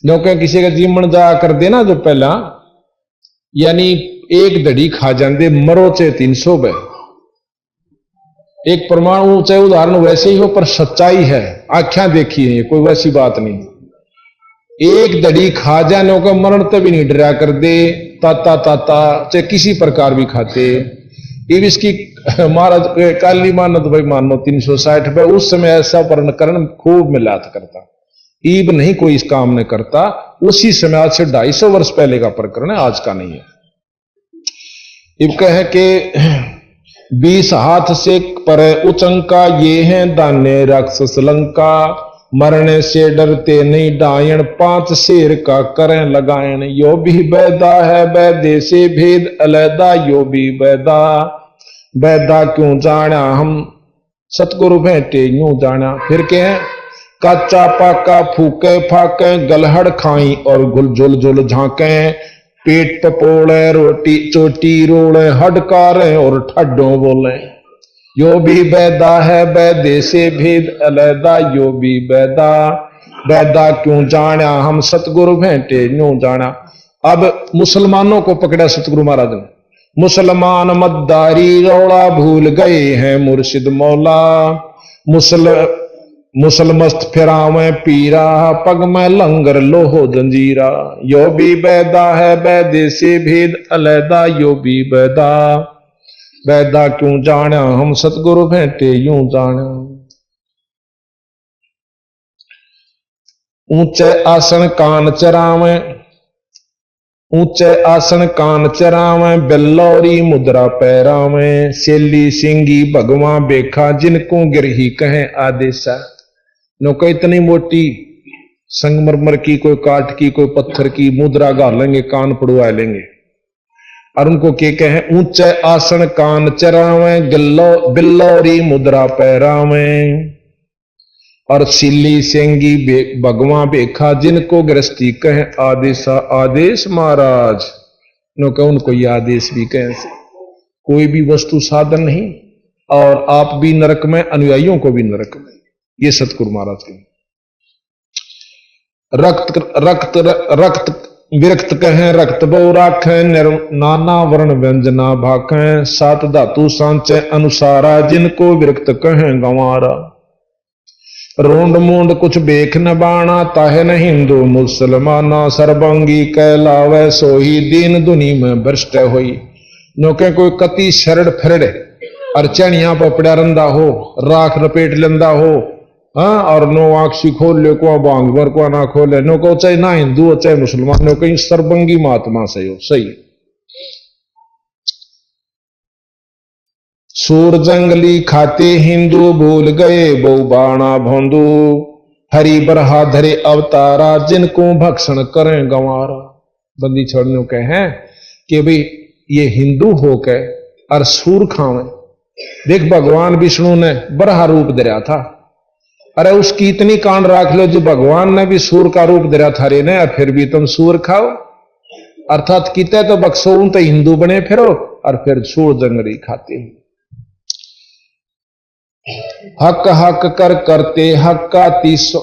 क्योंकि किसी का जीवन जा कर देना जो पहला, यानी एक दड़ी खा जाते मरो चे 300 बे। एक परमाणु चाहे उदाहरण वैसे ही हो, पर सच्चाई है, आख्या देखी है, कोई वैसी बात नहीं। एक दड़ी खा जाने का मरण तभी नहीं डरा कर दे, ताता ताता चाहे किसी प्रकार भी खाते। ये इसकी महाराज काली मानत भाई मानो 360 पे उस समय ऐसा वर्णकरण खूब मिलात करता, ईब नहीं कोई इस काम ने करता। उसी समय आज से 250 वर्ष पहले का प्रकरण है, आज का नहीं है। इब कहे कि 20 हाथ से पर उचंका, ये हैं दान्य राक्षस लंका। मरने से डरते नहीं डायन, 5 शेर का करें लगायन। यो भी बैदा है बैदे से भेद अलैदा, यो भी बैदा। बैदा क्यों जाना हम सतगुरु भेंटे यूं जाना। फिर क्या है कच्चा पाका फूके फाके, गलहड़ खाई और गुल जुल जुल झांके। पेट टपोड़े रोटी चोटी रोड़े, हडकारे और ठड्डों बोले। यो भी बैदा है बैदे से भेद अलैदा, यो भी बैदा। बैदा क्यों जाना हम सतगुरु भेंटे यूं जाना। अब मुसलमानों को पकड़ा सतगुरु महाराज ने। मुसलमान मद्दारी रौला भूल गए हैं मुर्शिद मौला। मुसलमस्त फिरावे पीरा, पग में लंगर लोहो जंजीरा। यो भी बैदा है बैदे से भेद अलैदा, यो भी बैदा। बैदा क्यों जाना हम सतगुरु भेंटे यूं जाना। ऊंचे आसन कान चरावे, ऊंचे आसन कान चरावे। बेल्लौरी मुद्रा पैरावे, सेली सिंगी भगवान बेखा। जिनको गिरही कहें आदेशा। नौका इतनी मोटी संगमरमर की, कोई काठ की, कोई पत्थर की मुद्रा गाल लेंगे, कान पड़वा लेंगे। और उनको क्या कहें ऊंचे आसन कान चरावे, बिल्लौरी मुद्रा पैरावे। और सिल्ली सेंगी भगवान बेखा। जिनको गृहस्थी कहें आदेशा। आदेश महाराज नो कह उनको ये आदेश भी कहें से। कोई भी वस्तु साधन नहीं, और आप भी नरक में, अनुयायियों को भी नरक में। ये सतगुरु महाराज के रक्त विरक्त कहें रक्त बहु राखें। नाना वर्ण व्यंजना भाखें। 7 धातु सांचे अनुसारा। जिनको विरक्त कहें गंवारा। रोंड मूंड कुछ बेख न बाणा, ताहे न हिंदू मुसलमाना। सर्वंगी कहलावे सोही, दीन दुनी में भ्रष्ट होई। नौके कोई कति शरड़ फिरड़ और चनिया पपड़ा रंदा हो, राख लपेट लेंदा हो, हाँ, और नो आंखी खोल ले को बांग भर को ना खोले। नो को चाहे ना हिंदू हो चाहे मुसलमान, नो कहीं सर्वंगी महात्मा सही हो। सही सूर जंगली खाते हिंदू, भूल गए बहु बाणा भोंदू। हरि बरहा धरे अवतारा, जिनको भक्षण करें गंवारा। बंदी छोड़ने के हैं कि भाई ये हिंदू होके और सूर खावे। देख भगवान विष्णु ने बरहा रूप धरा था, अरे उसकी इतनी कान राख लो जो भगवान ने भी सूर का रूप धरा था रे ने, और फिर भी तुम सूर खाओ। अर्थात किते तो बक्सो उन तो हिंदू बने फिरो और फिर सूर जंगली खाते हो। हक हक कर करते हक का 300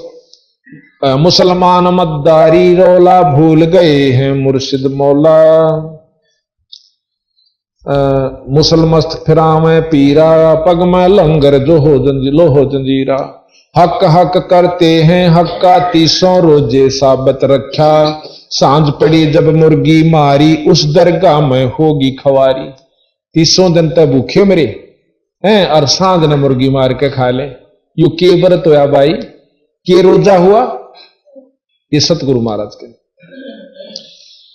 मुसलमान मद्दारी रौला। भूल गए हैं मुर्शिद मौला। मुसलमस्त फिरावे पीरा, पग में लंगर जो हो लोहो जंजीरा। हक हक करते हैं हक का 300 रोजे साबत रखा, सांझ पड़ी जब मुर्गी मारी उस दरगाह में होगी खवारी। 300 दिन तक भूखे मेरे हैं और सांझ ने मुर्गी मार के खा ले। यू के व्रत होया भाई, के रोजा हुआ? ये सतगुरु महाराज के।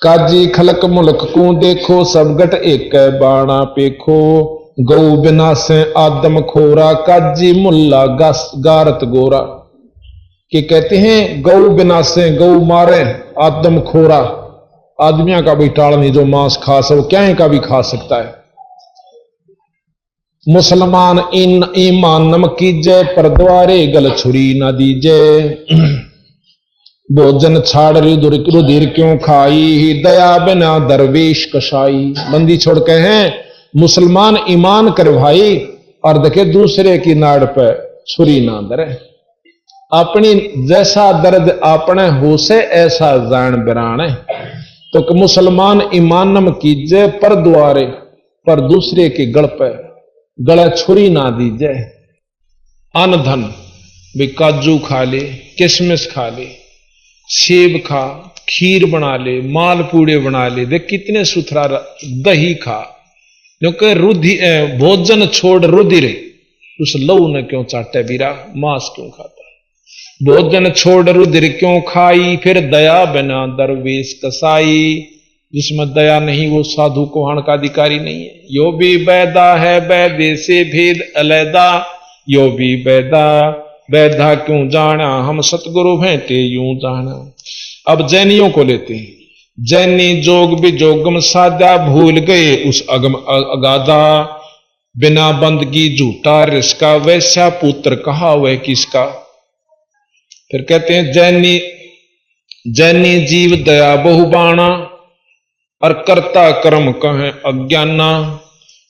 काजी खलक मुलक को देखो, सब गट एक बाणा पेखो। गौ बिना से आदम खोरा, काजी मुल्ला गारत गोरा। के कहते हैं गौ बिना से गौ मारे आदम खोरा। आदमियों का भी टाल नहीं, जो मांस खा सो क्या का भी खा सकता है। मुसलमान इन ईमान नम कीजे, पर द्वारे गल छुरी न दीजे। भोजन छाड़ रुधिर क्यों खाई, दया बिना दरवेश कसाई। बंदी छोड़ के हैं मुसलमान ईमान कर भाई, और देखे दूसरे की नाड़ पे छुरी ना दरे। अपनी जैसा दर्द अपने हो से ऐसा जान बिराने। तो मुसलमान ईमान नम कीजे, पर द्वारे पर दूसरे के गल पे गला छुरी ना दीजे। अन धन भी काजू खा ले, किशमिश खा ले, सेब खा, खीर बना ले, मालपूड़े बना ले, देख कितने सुथरा। दही खा, क्योंकि भोजन छोड़ रुधिर, उस लहू ने क्यों चाटे बीरा, मांस क्यों खाता। भोजन छोड़ रुधिर क्यों खाई, फिर दया बिना दरवेश कसाई। जिसमें दया नहीं वो साधु कोहण का अधिकारी नहीं है। यो भी बैदा है बैदे से भेद अलैदा, यो भी बैदा बैधा क्यों जाना, हम सतगुरु भेंटे यूं जाना। अब जैनियों को लेते हैं। जैनी जोग बिजोगम साधा, भूल गए उस अगम अगाधा। बिना बंदगी झूठा रिश्का, वैसा पुत्र कहा वह किसका। फिर कहते हैं जैनी जीव दया बहुबाणा, और करता कर्म कहें अज्ञाना।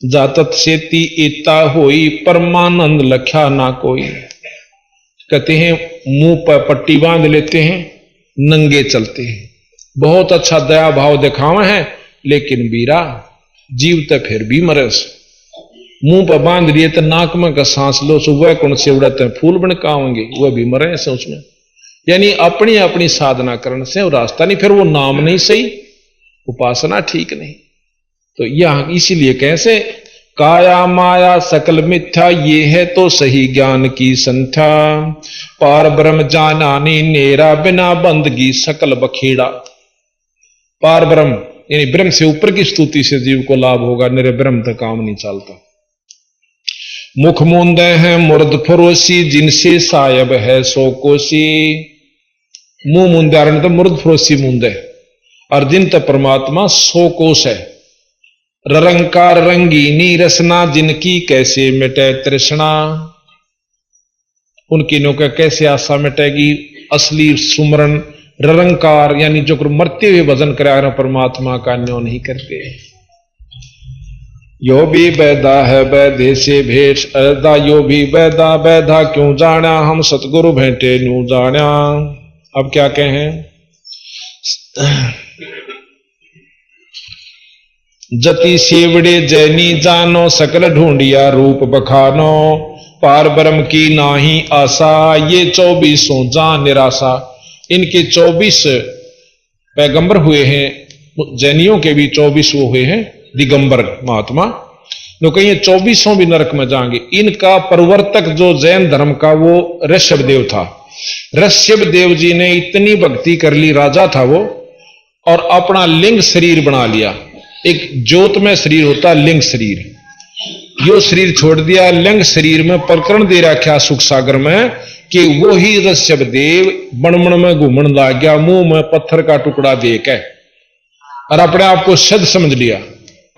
जातत सेती एता होई, परमानंद लख्या ना कोई। कहते हैं मुंह पर पट्टी बांध लेते हैं, नंगे चलते हैं। बहुत अच्छा दया भाव दिखावे हैं, लेकिन बीरा जीव तो फिर भी मरस। मुंह पर बांध लिए तो नाक में का सांस लो, सुबह कौन से उड़ते फूल बनकावेंगे, वह भी मरे से उसमें। यानी अपनी अपनी साधना करने से वो रास्ता नहीं, फिर वो नाम नहीं सही, उपासना ठीक नहीं। तो यह इसीलिए कैसे काया माया सकल मिथ्या, ये है तो सही ज्ञान की संख्या। पार ब्रह्म जानानी नेरा, बिना बंदगी सकल बखेड़ा। पार ब्रह्म यानी ब्रह्म से ऊपर की स्तुति से जीव को लाभ होगा, मेरे ब्रह्म तक काम नहीं चलता। मुख मूंदे हैं मुर्द फरोसी, जिनसे सायब है सो कोसी। मुंह मुंदारण तो मुर्द फरोसी मूंदे, और जिन तक परमात्मा 100 कोश है। रंकार रंगीनी रसना, जिनकी कैसे मिटे तृष्णा। उनकी नौका कैसे आशा मिटेगी। असली सुमरन रंकार यानी जो मरते हुए भजन करा परमात्मा का न्यो नहीं करते। यो भी बैदा है बैदे से भेष अदा, यो भी बैदा बैधा क्यों जाना, हम सतगुरु भेंटे न्यू जाना। अब क्या कहें। जति सेवड़े जैनी जानो, सकल ढूंढिया रूप बखानो। पार ब्रह्म की नाही आशा, ये 24 जान निराशा। इनके 24 पैगंबर हुए हैं, जैनियों के भी 24 वो हुए हैं दिगंबर महात्मा। तो कहीं 24 भी नरक में जाएंगे। इनका प्रवर्तक जो जैन धर्म का वो ऋषभ देव था। ऋषभ देव जी ने इतनी भक्ति कर ली, राजा था वो, और अपना लिंग शरीर बना लिया। एक ज्योत में शरीर होता लिंग शरीर, यो शरीर छोड़ दिया। लिंग शरीर में प्रकरण दे रखा सुख सागर में कि वो ही ऋषभ देव बनमण में घूमन लग गया, मुंह में पत्थर का टुकड़ा देके, और अपने आप को सद समझ लिया।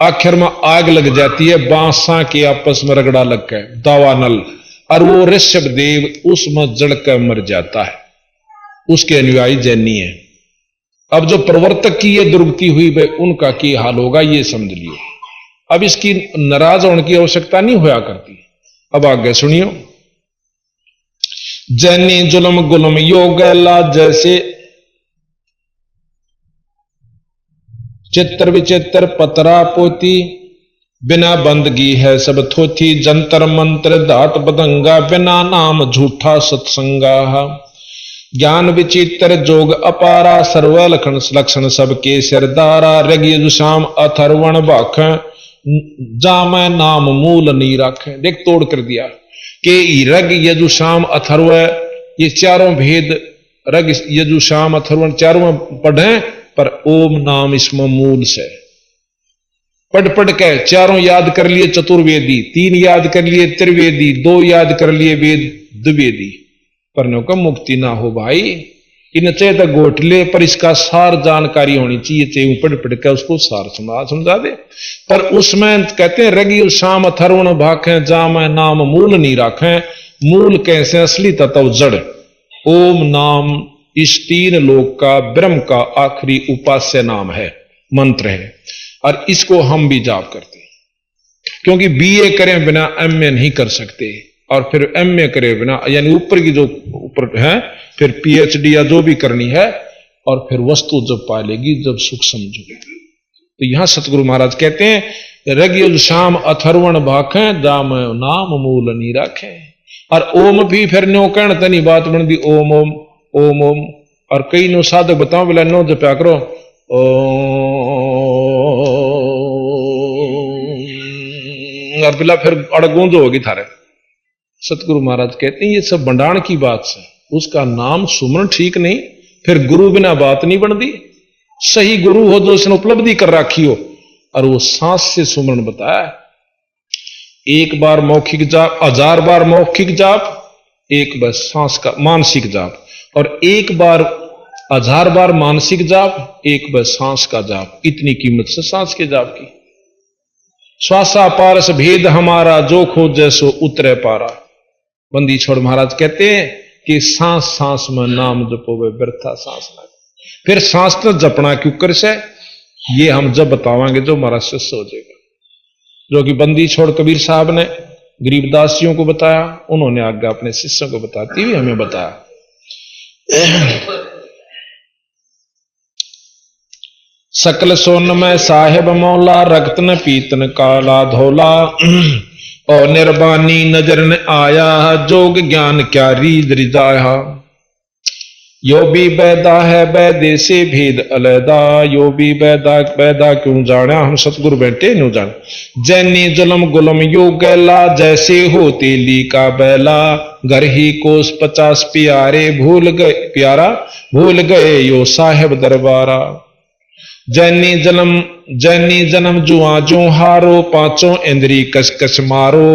आखिर में आग लग जाती है, बांसा के आपस में रगड़ा लग के दावानल, और वो ऋषभ देव उसमें जड़कर मर जाता है। उसके अनुयायी जैनी है। अब जो प्रवर्तक की ये दुर्गति हुई भाई, उनका की हाल होगा ये समझ लिए। अब इसकी नाराज होने की आवश्यकता नहीं होया करती। अब आगे सुनियो। जैनी जुलम गुलम योगला, जैसे चित्र विचित्र पतरा पोती। बिना बंदगी है सब थोथी, जंतर मंत्र धात बदंगा, बिना नाम झूठा सत्संगा। ज्ञान विचित्र जोग अपारा, सर्व लक्षण सबके सिरदारा। ऋग यजुसाम अथर्वण भाख, जामै नाम मूल नी राखे। देख तोड़ कर दिया कि ऋग यजुसाम अथर्व ये चारों भेद, ऋग यजुसाम अथर्वण चारों पढ़े, पर ओम नाम इसमें मूल से। पढ़ के चारों याद कर लिए चतुर्वेदी, 3 याद कर लिए त्रिवेदी, 2 याद कर लिए वेद द्विवेदी, पर नो का मुक्ति ना हो भाई। इन चाहे तो गोट ले, पर इसका सार जानकारी होनी चाहिए, चाहे पढ़ के उसको सार समझा दे। पर उसमें कहते हैं ऋग शाम अथर्वण भाखें, जामै नाम मूल नहीं राखें। मूल कैसे? असली तत्व जड़ ओम नाम इस 3 लोक का ब्रह्म का आखिरी उपास्य नाम है, मंत्र है, और इसको हम भी जाप करते हैं, क्योंकि बीए करें बिना एमए नहीं कर सकते, और फिर एमए करे बिना, यानी ऊपर की जो ऊपर है, फिर पीएचडी या जो भी करनी है, और फिर वस्तु जब पालेगी जब सुख समझोगे। तो यहां सतगुरु महाराज कहते हैं ऋग शाम अथर्वण भाखें, जाम नाम मूल नी राखें। और ओम भी फिर नो कहण तनी बात बन दी, ओम ओम ओम ओम। और कई नो साधक बताओ बोला नो जपया करो और बिला फिर अड़गूंज होगी थारे। सतगुरु महाराज कहते हैं ये सब भंडाण की बात से, उसका नाम सुमरण ठीक नहीं, फिर गुरु बिना बात नहीं बनती। सही गुरु हो जो उसने उपलब्धि कर रखी हो, और वो सांस से सुमरण बताया। 1 बार मौखिक जाप, 1000 बार मौखिक जाप, 1 बार सांस का मानसिक जाप, और 1 बार 1000 बार मानसिक जाप, 1 बार सांस का जाप। इतनी कीमत से सांस के जाप की। श्वासा पारस भेद हमारा, जो खोजे सो उतरे पारा। बंदी छोड़ महाराज कहते हैं कि सांस सांस में नाम जपोगे व्यर्था सांस ना। फिर सांस तो जपना क्यों कर से, ये हम जब बतावांगे जो हमारा शिष्य हो जाएगा। जो कि बंदी छोड़ कबीर साहब ने गरीबदासियों को बताया, उन्होंने आगे अपने शिष्यों को बताती हुई हमें बताया। सकल सोन में साहेब मौला, रक्त न पीतन काला धोला। और निर्बानी नजर न आया, जोग ज्ञान क्या रीद रिजाया। यो भी बैदा है बैदे से भेद अलैदा, यो भी बैदा बैदा क्यों जाना, हम सतगुरु बैठे न्यू जान। जैनी जुलम गुलम यो गैला, जैसे हो तेली का बैला। घर ही कोस 50 प्यारे, भूल गए प्यारा, भूल गए यो साहेब दरबारा। जैनी जन्म जुआ जो हारो, 5 इंद्री कस कस मारो।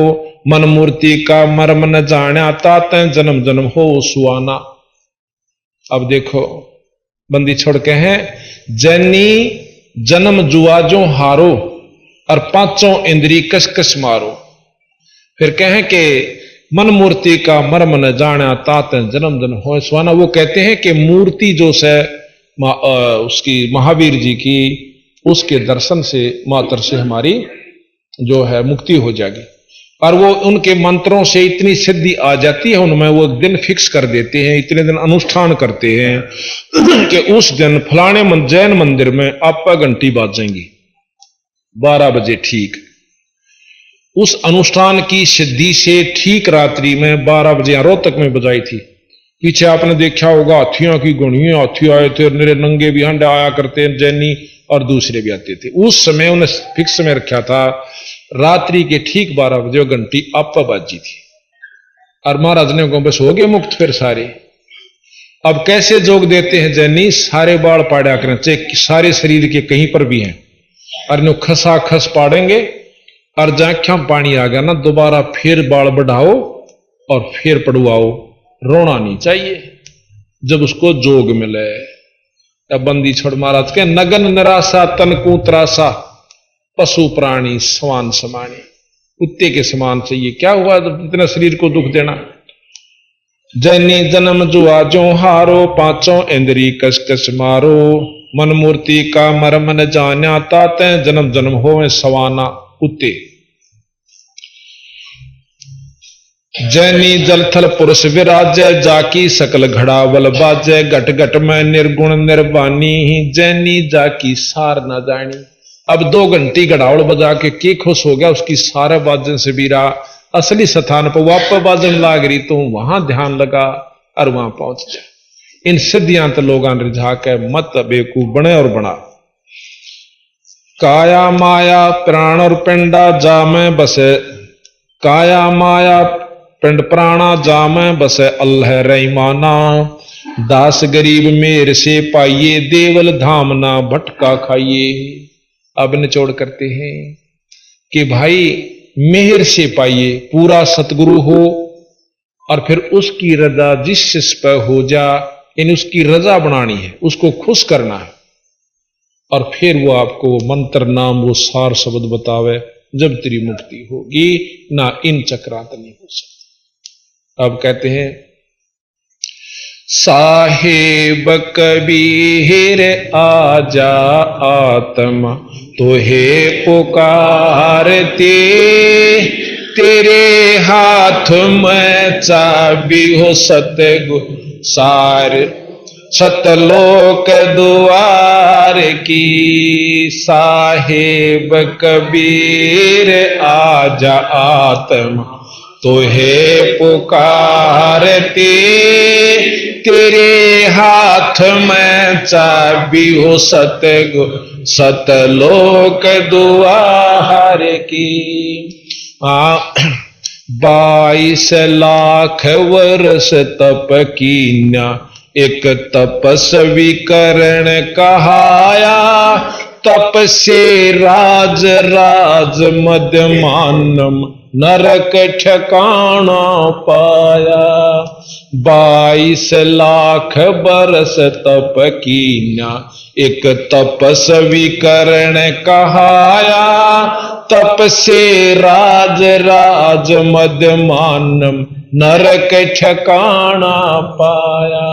मन मूर्ति का मर्म न जाना, ताते जन्म जन्म हो सुआना। अब देखो बंदी छोड़ के हैं, जैनी जन्म जुआ जो हारो, और 5 इंद्री कस कस मारो। फिर कहें कि मन मूर्ति का मर्म न जाना, ताते जन्म जन्म हो सुआना। वो कहते हैं कि मूर्ति जो से उसकी महावीर जी की, उसके दर्शन से मात्र से हमारी जो है मुक्ति हो जाएगी। और वो उनके मंत्रों से इतनी सिद्धि आ जाती है उनमें, वो दिन फिक्स कर देते हैं, इतने दिन अनुष्ठान करते हैं कि उस दिन फलाने जैन मंदिर में आपका घंटी बाजेंगी 12 बजे ठीक। उस अनुष्ठान की सिद्धि से ठीक रात्रि में 12 बजे रोहतक में बजाई थी। पीछे आपने देखा होगा हाथियों की गुणियों, हाथी आए थे, मेरे नंगे भी हंडे आया करते हैं जैनी, और दूसरे भी आते थे। उस समय उन्हें फिक्स समय रखा था, रात्रि के ठीक 12 बजे घंटी आपा बाजी थी। और महाराज ने कहा बस हो गए मुक्त फिर सारे। अब कैसे जोग देते हैं जैनी, सारे बाल पाड़ा करें, चाहे सारे शरीर के कहीं पर भी हैं, और नो खसा खस पाड़ेंगे, और जाख्या पानी आ गया ना, दोबारा फिर बाल बढ़ाओ और फिर पड़वाओ। रोना नहीं चाहिए जब उसको जोग मिले। अब बंदी छोड़ महाराज के नगन निराशा तन को त्रासा, पशु प्राणी समान समानी। कुत्ते के समान चाहिए, क्या हुआ जब इतना शरीर को दुख देना। जैनी जन्म जुआ जो हारो, 5 इंद्री कस कस मारो। मन मूर्ति का मर्म न जाना, ताते जन्म जन्म होवे सवाना। कुत्ते जैनी जलथल पुरुष विराजय, जाकी सकल घड़ावल बाजय। घट घट में निर्गुण निर्वाणी, जैनी जाकी सार न जानी। अब 2 घंटी गड़ावड़ बजा के खुश हो गया, उसकी सारे बाजन से बीरा असली स्थान पर वापस बाजन लाग रही, तो वहां ध्यान लगा और वहां पहुंच जाए। इन सिद्धियां तो लोग रिझा के मत बेवकूफ बने और बना। काया माया प्राण और पिंडा जा में बसे, काया माया पिंड प्राणा जा में बसे अल्लाह रहीमाना। दास गरीब मेर से पाइए देवल धाम ना भटका खाइए। अब निचोड़ करते हैं कि भाई मेहर से पाइए, पूरा सतगुरु हो और फिर उसकी रजा जिस शिष्य पर हो जा, इन उसकी रजा बनानी है, उसको खुश करना है, और फिर वो आपको मंत्र नाम वो सार शब्द बतावे, जब तेरी मुक्ति होगी ना इन चक्रांत नहीं हो सकता। अब कहते हैं साहेब कबीर आजा आत्मा तोहे पुकारते, तेरे हाथ में चाबी हो सतगुरु सार सतलोक द्वार की। साहेब कबीर आजा आत्मा तोहे पुकारते, तेरे हाथ में चाबी हो सतगुरु सतलोक द्वार की। 22 लाख वर्ष तप कीन्या, एक तपस्वी करण कहाया, तप से राज राज मध्यमानम नरक ठिकाना पाया। 22 लाख बरस तप कीन्या, एक तपस्वी करण कहाया, तप से राज राज मध्यमानम नरक ठिकाना पाया।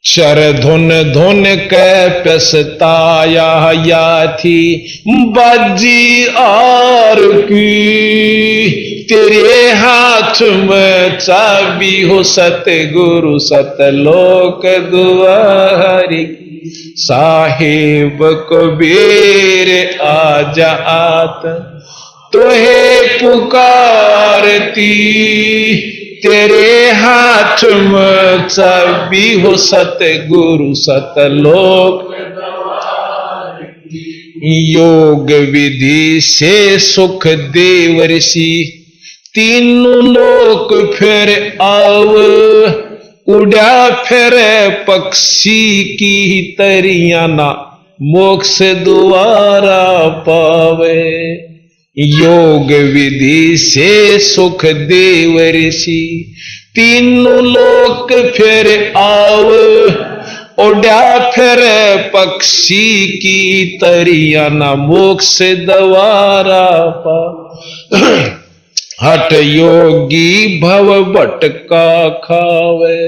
चर धुन धुन के पछताया या थी बाजी आर की, तेरे हाथ में चाबी हो सतगुरु सतलोक द्वार की। साहेब कबीर आजा आत्मा तोहे पुकारती, तेरे हाथ में चाबी हो सतगुरु सतलोक। योग विधि से सुख देव ऋषि, तीनों लोक फिर आव, उड़ा फिर पक्षी की तरिया ना मोक्ष द्वारा पावे। योग विधि से सुख देव ऋषि, तीनों लोक फिर आव, उड़ा फिर पक्षी की तरिया ना मोक्ष द्वारा पा। हठ योगी भव भटका खावे,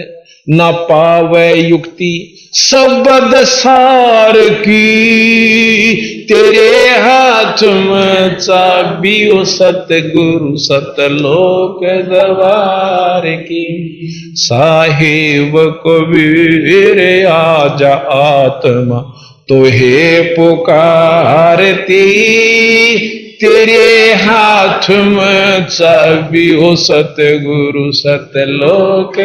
न पावे युक्ति शब्द सार की, तेरे हाथ में चाबी हो सतगुरु सतलोक द्वार की। साहेब कबीर आजा आत्मा तोहे पुकारती, तेरे हाथ में चाबी हो सतगुरु सतलोक।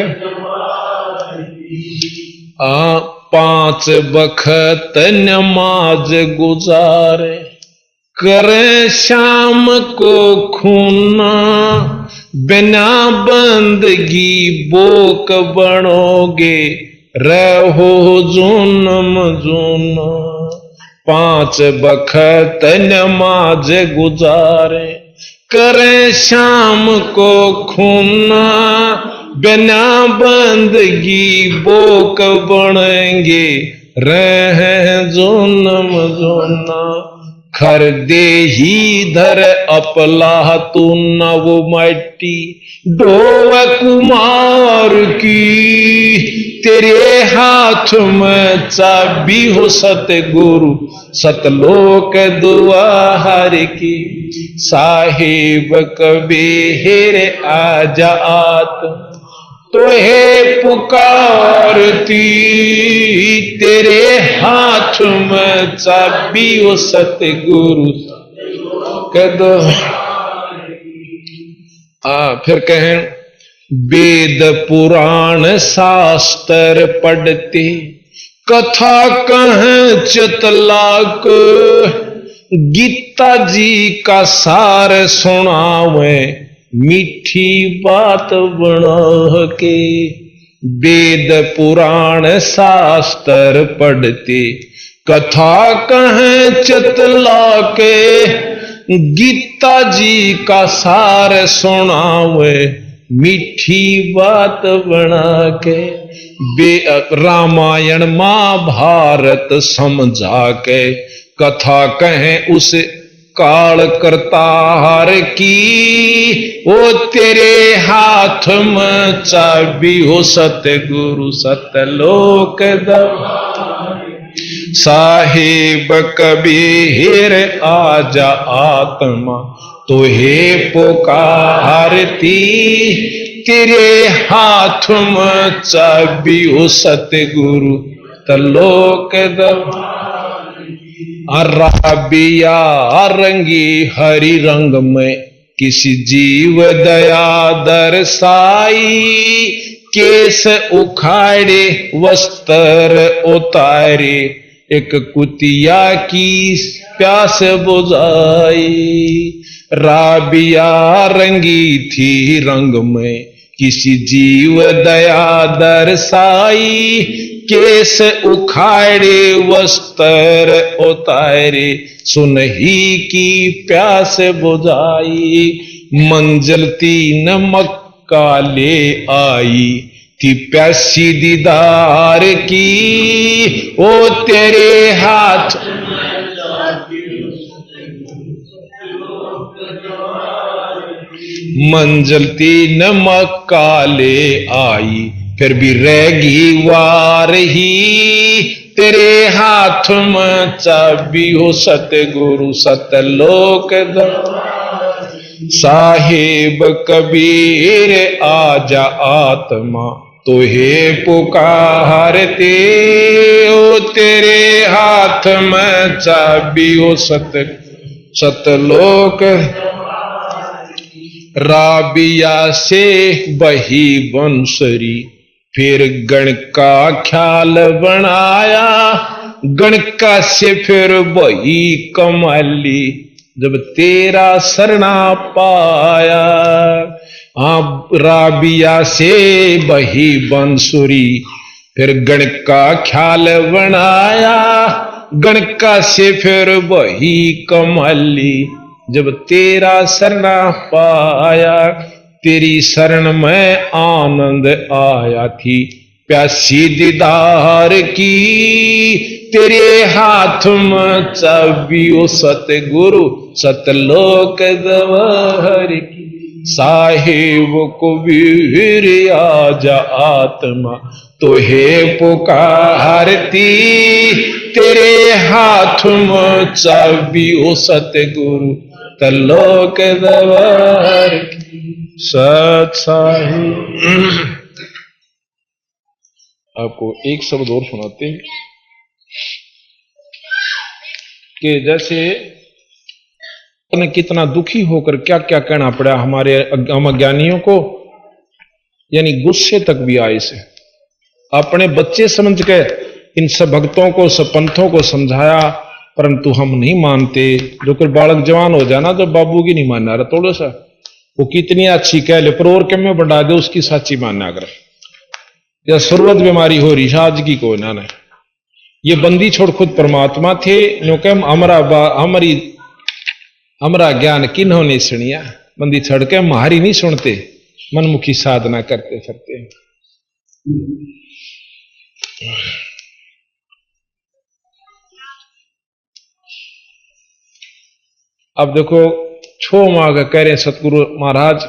5 बखत नमाज गुजारे, करे शाम को खूना, बिना बंदगी बोक बनोगे रहो जुनम जुना। 5 बखत नमाज गुजारे, करे शाम को खूना, बिना बंदगी बोक बनेंगे रह जुनम जुना। खर दे ही धर अपला तू न वो मट्टी डोव कुमार की, तेरे हाथ में चाबी हो सतगुरु सतलोक द्वार की। साहिब कबीर आजा आत्मा तो हे पुकारती, तेरे हाथ में चाबी ओ सतगुरु कदो। फिर कहें, वेद पुराण शास्त्र पढ़ते, कथा कहें चितलाक, गीता जी का सार सुनावे, मीठी बात बना के। वेद पुराण शास्त्र पढ़ते, कथा कहें चितला के, गीता जी का सार सुनावे, मीठी बात बना के। रामायण महाभारत समझा के, कथा कहें उस काल करतार की, ओ तेरे हाथ में चाबी हो सतगुरु सतलोक साहिब कबीर आजा आत्मा, तो हे पुकारती, तेरे हाथ में चाबी हो सतगुरु तलोक राबिया रंगी हरि रंग में, किसी जीव दया दर्शाई, केस उखाड़े वस्त्र उतारे, एक कुतिया की प्यास बुझाई। राबिया रंगी थी रंग में, किसी जीव दया दर्शाई, केस उखाड़े वस्त्र उतारे, सुनही की प्यास बुझाई। मंजिल तीन मक्का ले आई थी, प्यासी दीदार की, ओ तेरे हाथ मंजिल तीन मक्का ले आई, फिर भी रहेगी वार ही, तेरे हाथ में चाबी हो सतगुरु सतलोक साहिब कबीर आजा आत्मा, तो हे पुकारते, ओ तेरे हाथ में चाबी हो सतलोक। राबिया से बही बंसरी, फिर गण का ख्याल बनाया, गणका से फिर वही कमाली, जब तेरा सरना पाया। राबिया से बही बंसुरी, फिर गण का ख्याल बनाया, गणका से फिर वही कमाली, जब तेरा सरना पाया। तेरी शरण में आनंद आया थी, प्यासी दीदार की, तेरे हाथ में चाबी ओ सतगुरु सतलोक गवार की। साहिब कबीर आजा आत्मा, तो हे पुकारती, तेरे हाथ में चाबी ओ सतगुरु तलोक गवार की। सत साहिब। आपको एक शब्द और सुनाते हैं कि जैसे कितना दुखी होकर क्या क्या कहना पड़ा हमारे हम अज्ञानियों को, यानी गुस्से तक भी आए से। अपने बच्चे समझ के इन सब भक्तों को सब पंथों को समझाया, परंतु हम नहीं मानते। जो कोई बालक जवान हो जाना तो बाबू की नहीं मानना रहा, थोड़ा सा वो कितनी अच्छी कह ले पर और के में बढ़ा दे उसकी सच्ची मानना कर। या सुरवत बीमारी हो रही आज की को ना, ये बंदी छोड़ खुद परमात्मा थे, नो कम हमारा ज्ञान किन्होंने सुनिया। बंदी छड़ के मारी नहीं सुनते, मनमुखी साधना करते फिरते। अब देखो छो माह का कह रहे सतगुरु महाराज,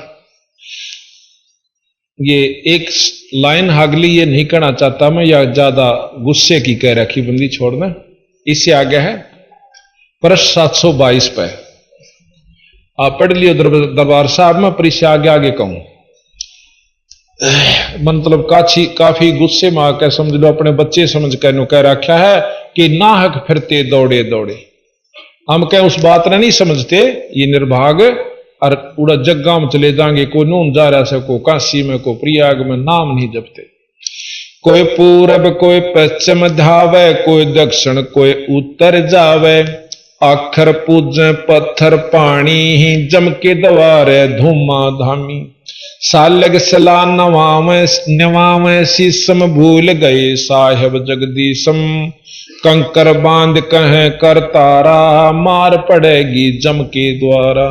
ये एक लाइन हागली ये नहीं कहना चाहता मैं, या ज्यादा गुस्से की कह रखी बंदी छोड़ना। इससे आगे है पृष्ठ 722 पे आप पढ़ लियो दरबार साहब में, पर इससे आगे आगे कहूं मतलब काफी गुस्से में आकर समझ लो अपने बच्चे समझ कर नु कह रखा है कि नाहक फिरते दौड़े दौड़े। हम क्या उस बात ने नहीं समझते, ये निर्भाग और पूरा जग्गा में चले जाएंगे, कोई नून जा रहा है, को काशी में, को प्रयाग में, नाम नहीं जपते। कोई पूरब कोई पश्चिम धावे, कोई दक्षिण कोई उत्तर जावे, आखर पूजे पत्थर पानी ही जम के दवारे धूमा धामी। सालग सला नवावे शीसम भूल गए साहेब जगदीशम, कंकर बांध कहे कर तारा मार पड़ेगी जम के द्वारा।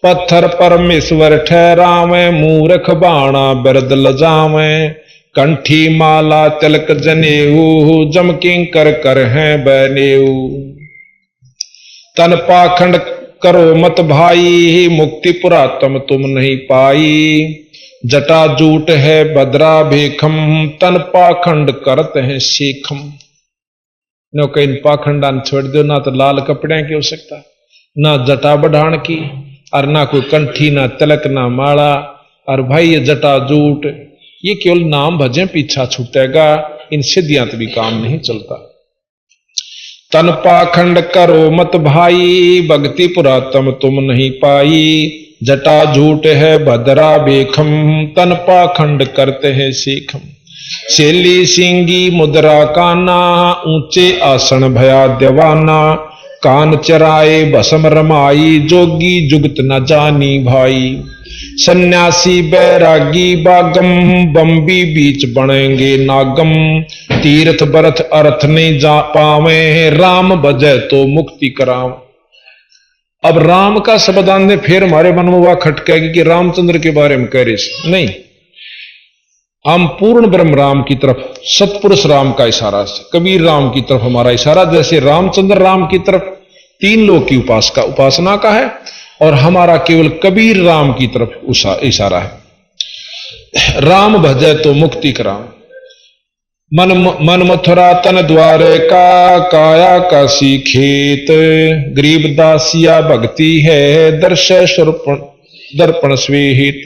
पत्थर परमेश्वर ठहरावे मूर्ख बाणा बिरद लजावे, कंठी माला तिलक जनेऊ जम किंकर कर है बनेऊ। तन पाखंड करो मत भाई मुक्ति पुरातम तुम नहीं पाई, जटा जूट है बदरा भेखम तन पाखंड करते हैं शेखम। नो कहीं पाखंडा छोड़ दो, ना तो लाल कपड़े की हो सकता, ना जटा बढ़ान की, और ना कोई कंठी ना तिलक ना माला। और भाई ये जटा जूट ये केवल नाम भजे पीछा छूटेगा, इन सिद्धियां भी काम नहीं चलता। तन पाखंड करो मत भाई भक्ति पुरातम तुम नहीं पाई, जटा झूठ है भद्रा बेखम तन पाखंड करते हैं सीखम। शैली सिंगी मुद्रा काना ऊंचे आसन भया दीवाना, कान चराए भस्म रमाई जोगी जुगत न जानी भाई। सन्यासी बैरागी बागम बम्बी बीच बनेंगे नागम, तीर्थ बरथ अर्थ नहीं जा पावे राम बजे तो मुक्ति कराव। अब राम का शब्द आने फिर हमारे मन में वह खटकेगी कि रामचंद्र के बारे में कह रहे नहीं, हम पूर्ण ब्रह्म राम की तरफ सतपुरुष राम का इशारा से कबीर राम की तरफ हमारा इशारा, जैसे रामचंद्र राम की तरफ तीन लोग की उपासना का है और हमारा केवल कबीर राम की तरफ इशारा है। राम भजे तो मुक्ति कराम, मन मथुरा तन द्वारे का काया काशी खेत, गरीब दासिया भक्ति है दर्श दर्पण स्वेहित।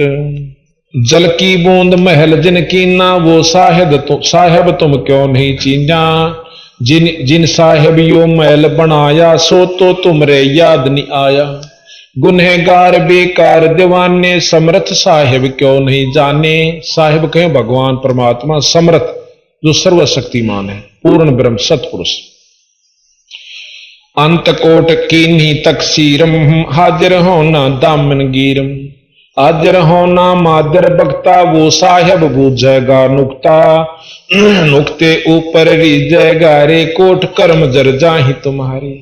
जल की बूंद महल जिनकी ना वो साहेब तुम क्यों नहीं चीना, जिन साहेब यो महल बनाया सो तो तुमरे याद नहीं आया। गुनहगार बेकार दीवाने समर्थ साहेब क्यों नहीं जाने, साहेब कहें भगवान परमात्मा समर्थ जो सर्वशक्तिमान है पूर्ण ब्रह्म सतपुरुष। अंत कोट कीन्ही तकसीरम हाजिर होना दामन गिरम, हाजिर होना मादर बख्ता वो साहेब बूझेगा नुक्ता, नुक्ते ऊपर रीजेगा रे कोट कर्म जर जाहि तुम्हारे।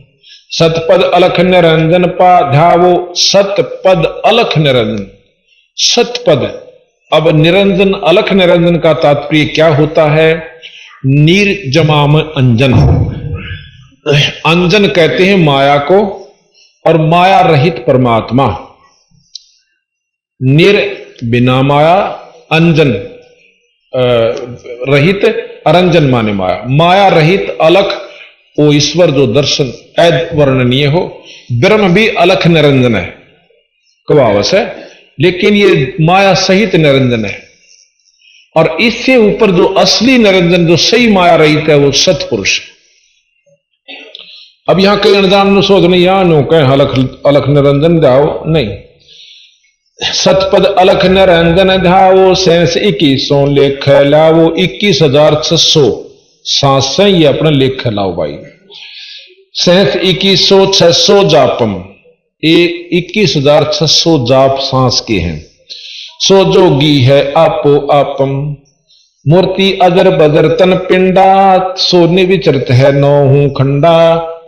सतपद अलख निरंजन पा ध्यावो, सतपद अलख निरंजन, सतपद। अब निरंजन अलख निरंजन का तात्पर्य क्या होता है, निर्जमाम अंजन। अंजन कहते हैं माया को और माया रहित परमात्मा। निर बिना माया, अंजन रहित, अरंजन माने माया, माया रहित अलख वो ईश्वर जो दर्शन अवर्णनीय हो। ब्रह्म भी अलख निरंजन है, कवावस है, लेकिन ये माया सहित निरंजन है। और इससे ऊपर जो असली निरंजन जो सही माया रहित है वो सतपुरुष। अब यहां कई अनजान सोच नहीं, यहां नो कहें अलख निरंजन जाओ नहीं, सतपद अलख निरंजन धावो सेंस 2100 लेख लावो, 21,600 सांसें ये अपना लेख लाओ भाई। सेंस 21,600 जापम, ये 21,600 जाप सांस के हैं। सो जोगी है आपो आपम, मूर्ति अजर बजर तन पिंडा, सोने विचरत है नौहू खंडा।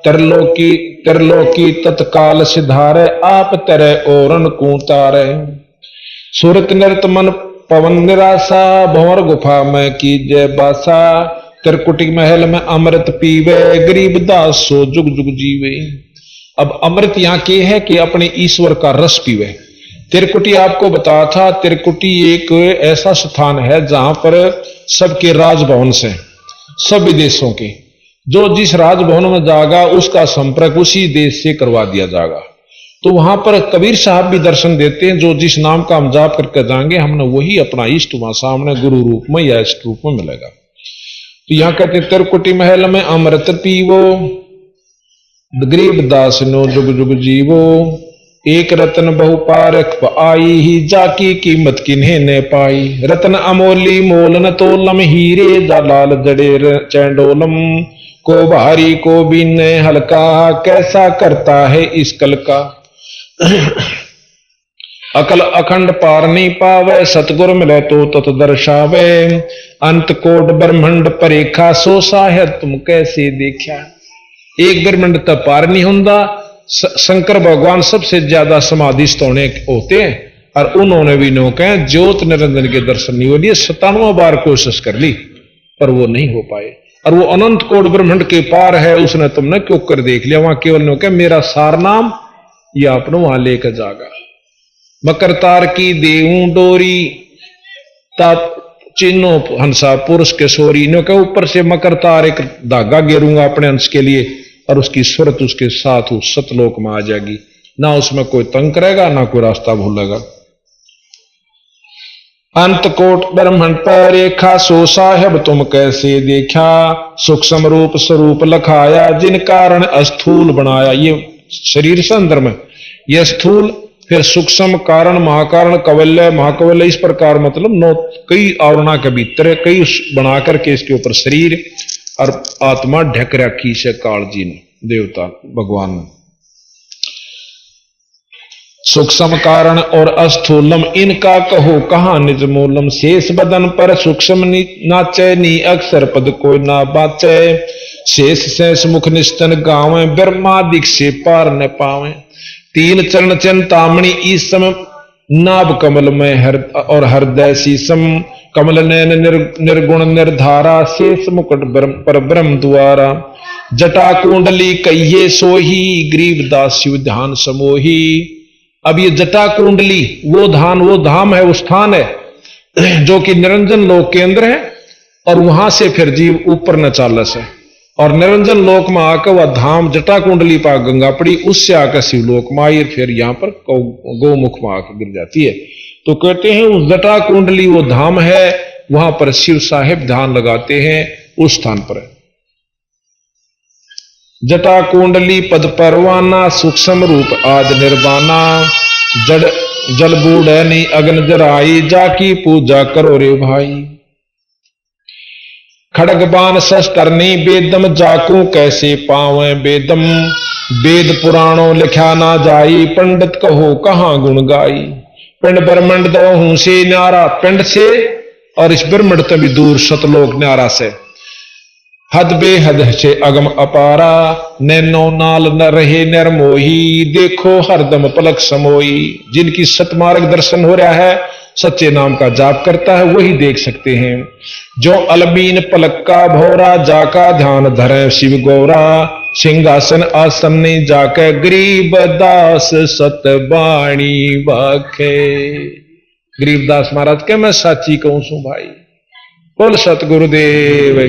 त्रिलोकी तत्काल सिधारे, आप तेरे ओरन को तारे। सूरत नृत मन पवन निराशा, भंवर गुफा में कीजे बासा। त्रिकुटी महल में अमृत पीवे, गरीब दास सो जुग जुग जीवे। अब अमृत यहां के है कि अपने ईश्वर का रस पीवे। त्रिकुटी आपको बताया था, त्रिकुटी एक ऐसा स्थान है जहां पर सबके राजभवन से, सब विदेशों के, जो जिस राजभवन में जाएगा उसका संपर्क उसी देश से करवा दिया जाएगा। तो वहां पर कबीर साहब भी दर्शन देते हैं, जो जिस नाम का हम जाप करके जाएंगे हमने वही अपना इष्ट वहां सामने गुरु रूप में या इष्ट रूप में मिलेगा। तो यहां कहते तिरकुटी महल में अमृत पीवो, गरीब दास नो जुग जुग जीवो, एक रतन बहु पारख आई ही, जाकी कीमत किन्हें न पाई। रतन अमोली मोल न तोलम, हीरे जालाल जड़ेर चैंडोलम, को भारी को बीन हल्का, कैसा करता है इस कल का। अकल अखंड पार नहीं पावे, सतगुर मिले तो तत दर्शावे, अंत कोट ब्रह्मंड परेखा, सो साहे तुम कैसे देखा। एक ब्रह्मंड तक पार नहीं होता। शंकर भगवान सबसे ज्यादा समाधिस्थ होते हैं और उन्होंने भी नो कहे ज्योत निरंजन के दर्शन नहीं हो लिए, 97 बार कोशिश कर ली पर वो नहीं हो पाए। और वो अनंत कोट ब्रह्मंड के पार है, उसने तुमने क्यों कर देख लिया। वहां केवल नो कहे मेरा सार नाम ये आपने वहां लेकर जागा। मकर तार की देऊं डोरी, ताप चिन्हो हंसा पुरुष के सोरी, नो के ऊपर से मकर तार एक धागा गेरूंगा अपने अंश के लिए और उसकी सूरत उसके साथ उस सतलोक में आ जाएगी। ना उसमें कोई तंग करेगा ना कोई रास्ता भूलेगा। अंत कोट ब्रह्मंड पर रेखा, सो साहेब तुम कैसे देखा, सूक्ष्म रूप स्वरूप लखाया, जिन कारण अस्थूल बनाया। ये शरीर से अंदर में यह स्थूल, फिर सूक्ष्म कारण महाकारण कवल्य महाकवल्य, इस प्रकार मतलब 9 कई आवरणा के भीतर कई बना करके इसके ऊपर शरीर और आत्मा ढक रखी से काल जी ने, देवता भगवान ने। सूक्ष्म कारण और अस्थूलम इनका कहो कहां निज मूलम, शेष बदन पर सूक्ष्म नाचे, नी अक्षर पद कोई ना बाचे, शेष शेष मुख निस्तन गावे, ब्रह्मादिक से पार न पावे। 3 चरण चिंतामणि ईसम, नाभ कमल में और हृदय शीसम, कमल नयन निर्गुण निर्धारा, शेष मुकुट पर ब्रह्म द्वारा, जटा कुंडली कहिए सोही, ग्रीव दास शिव ध्यान समोही। अब ये जटा कुंडली वो धाम है, वो स्थान है जो कि निरंजन लोक के अंदर है और वहां से फिर जीव ऊपर न चालस है और निरंजन लोक में आकर वह धाम जटा कुंडली पर गंगा पड़ी, उससे आकर शिवलोक में आई, फिर यहां पर गौमुख में आकर गिर जाती है। तो कहते हैं उस जटा कुंडली वो धाम है, वहां पर शिव साहेब ध्यान लगाते हैं, उस स्थान पर है। जटा कुंडली पद परवाना, सूक्ष्म रूप आद निर्वाणा, जड़ जल बूढ़नी अग्न जराई, जाकी पूजा करो रे भाई। खड़गबान शस्त्रनी बेदम, जाकू कैसे पावे बेदम, वेद पुराणों लिखा ना जाई, पंडित कहो कहां गुण गाई। पिंड ब्रह्मंड दो से न्यारा, पिंड से और इस ब्रह्मंड से भी दूर सतलोक न्यारा से, हद बेहद से अगम अपारा, नैनो नाल न रहे निर्मोही, देखो हरदम पलक समोई। जिनकी सतमार्ग दर्शन हो रहा है, सच्चे नाम का जाप करता है, वही देख सकते हैं। जो अलमीन पलक का भौरा, जाका ध्यान धरे शिव गौरा, सिंहासन आसन ने जाके, गरीब दास सतबाणी बाखे। गरीबदास महाराज के मैं साची कहूं सू भाई, बोल सतगुरुदेव।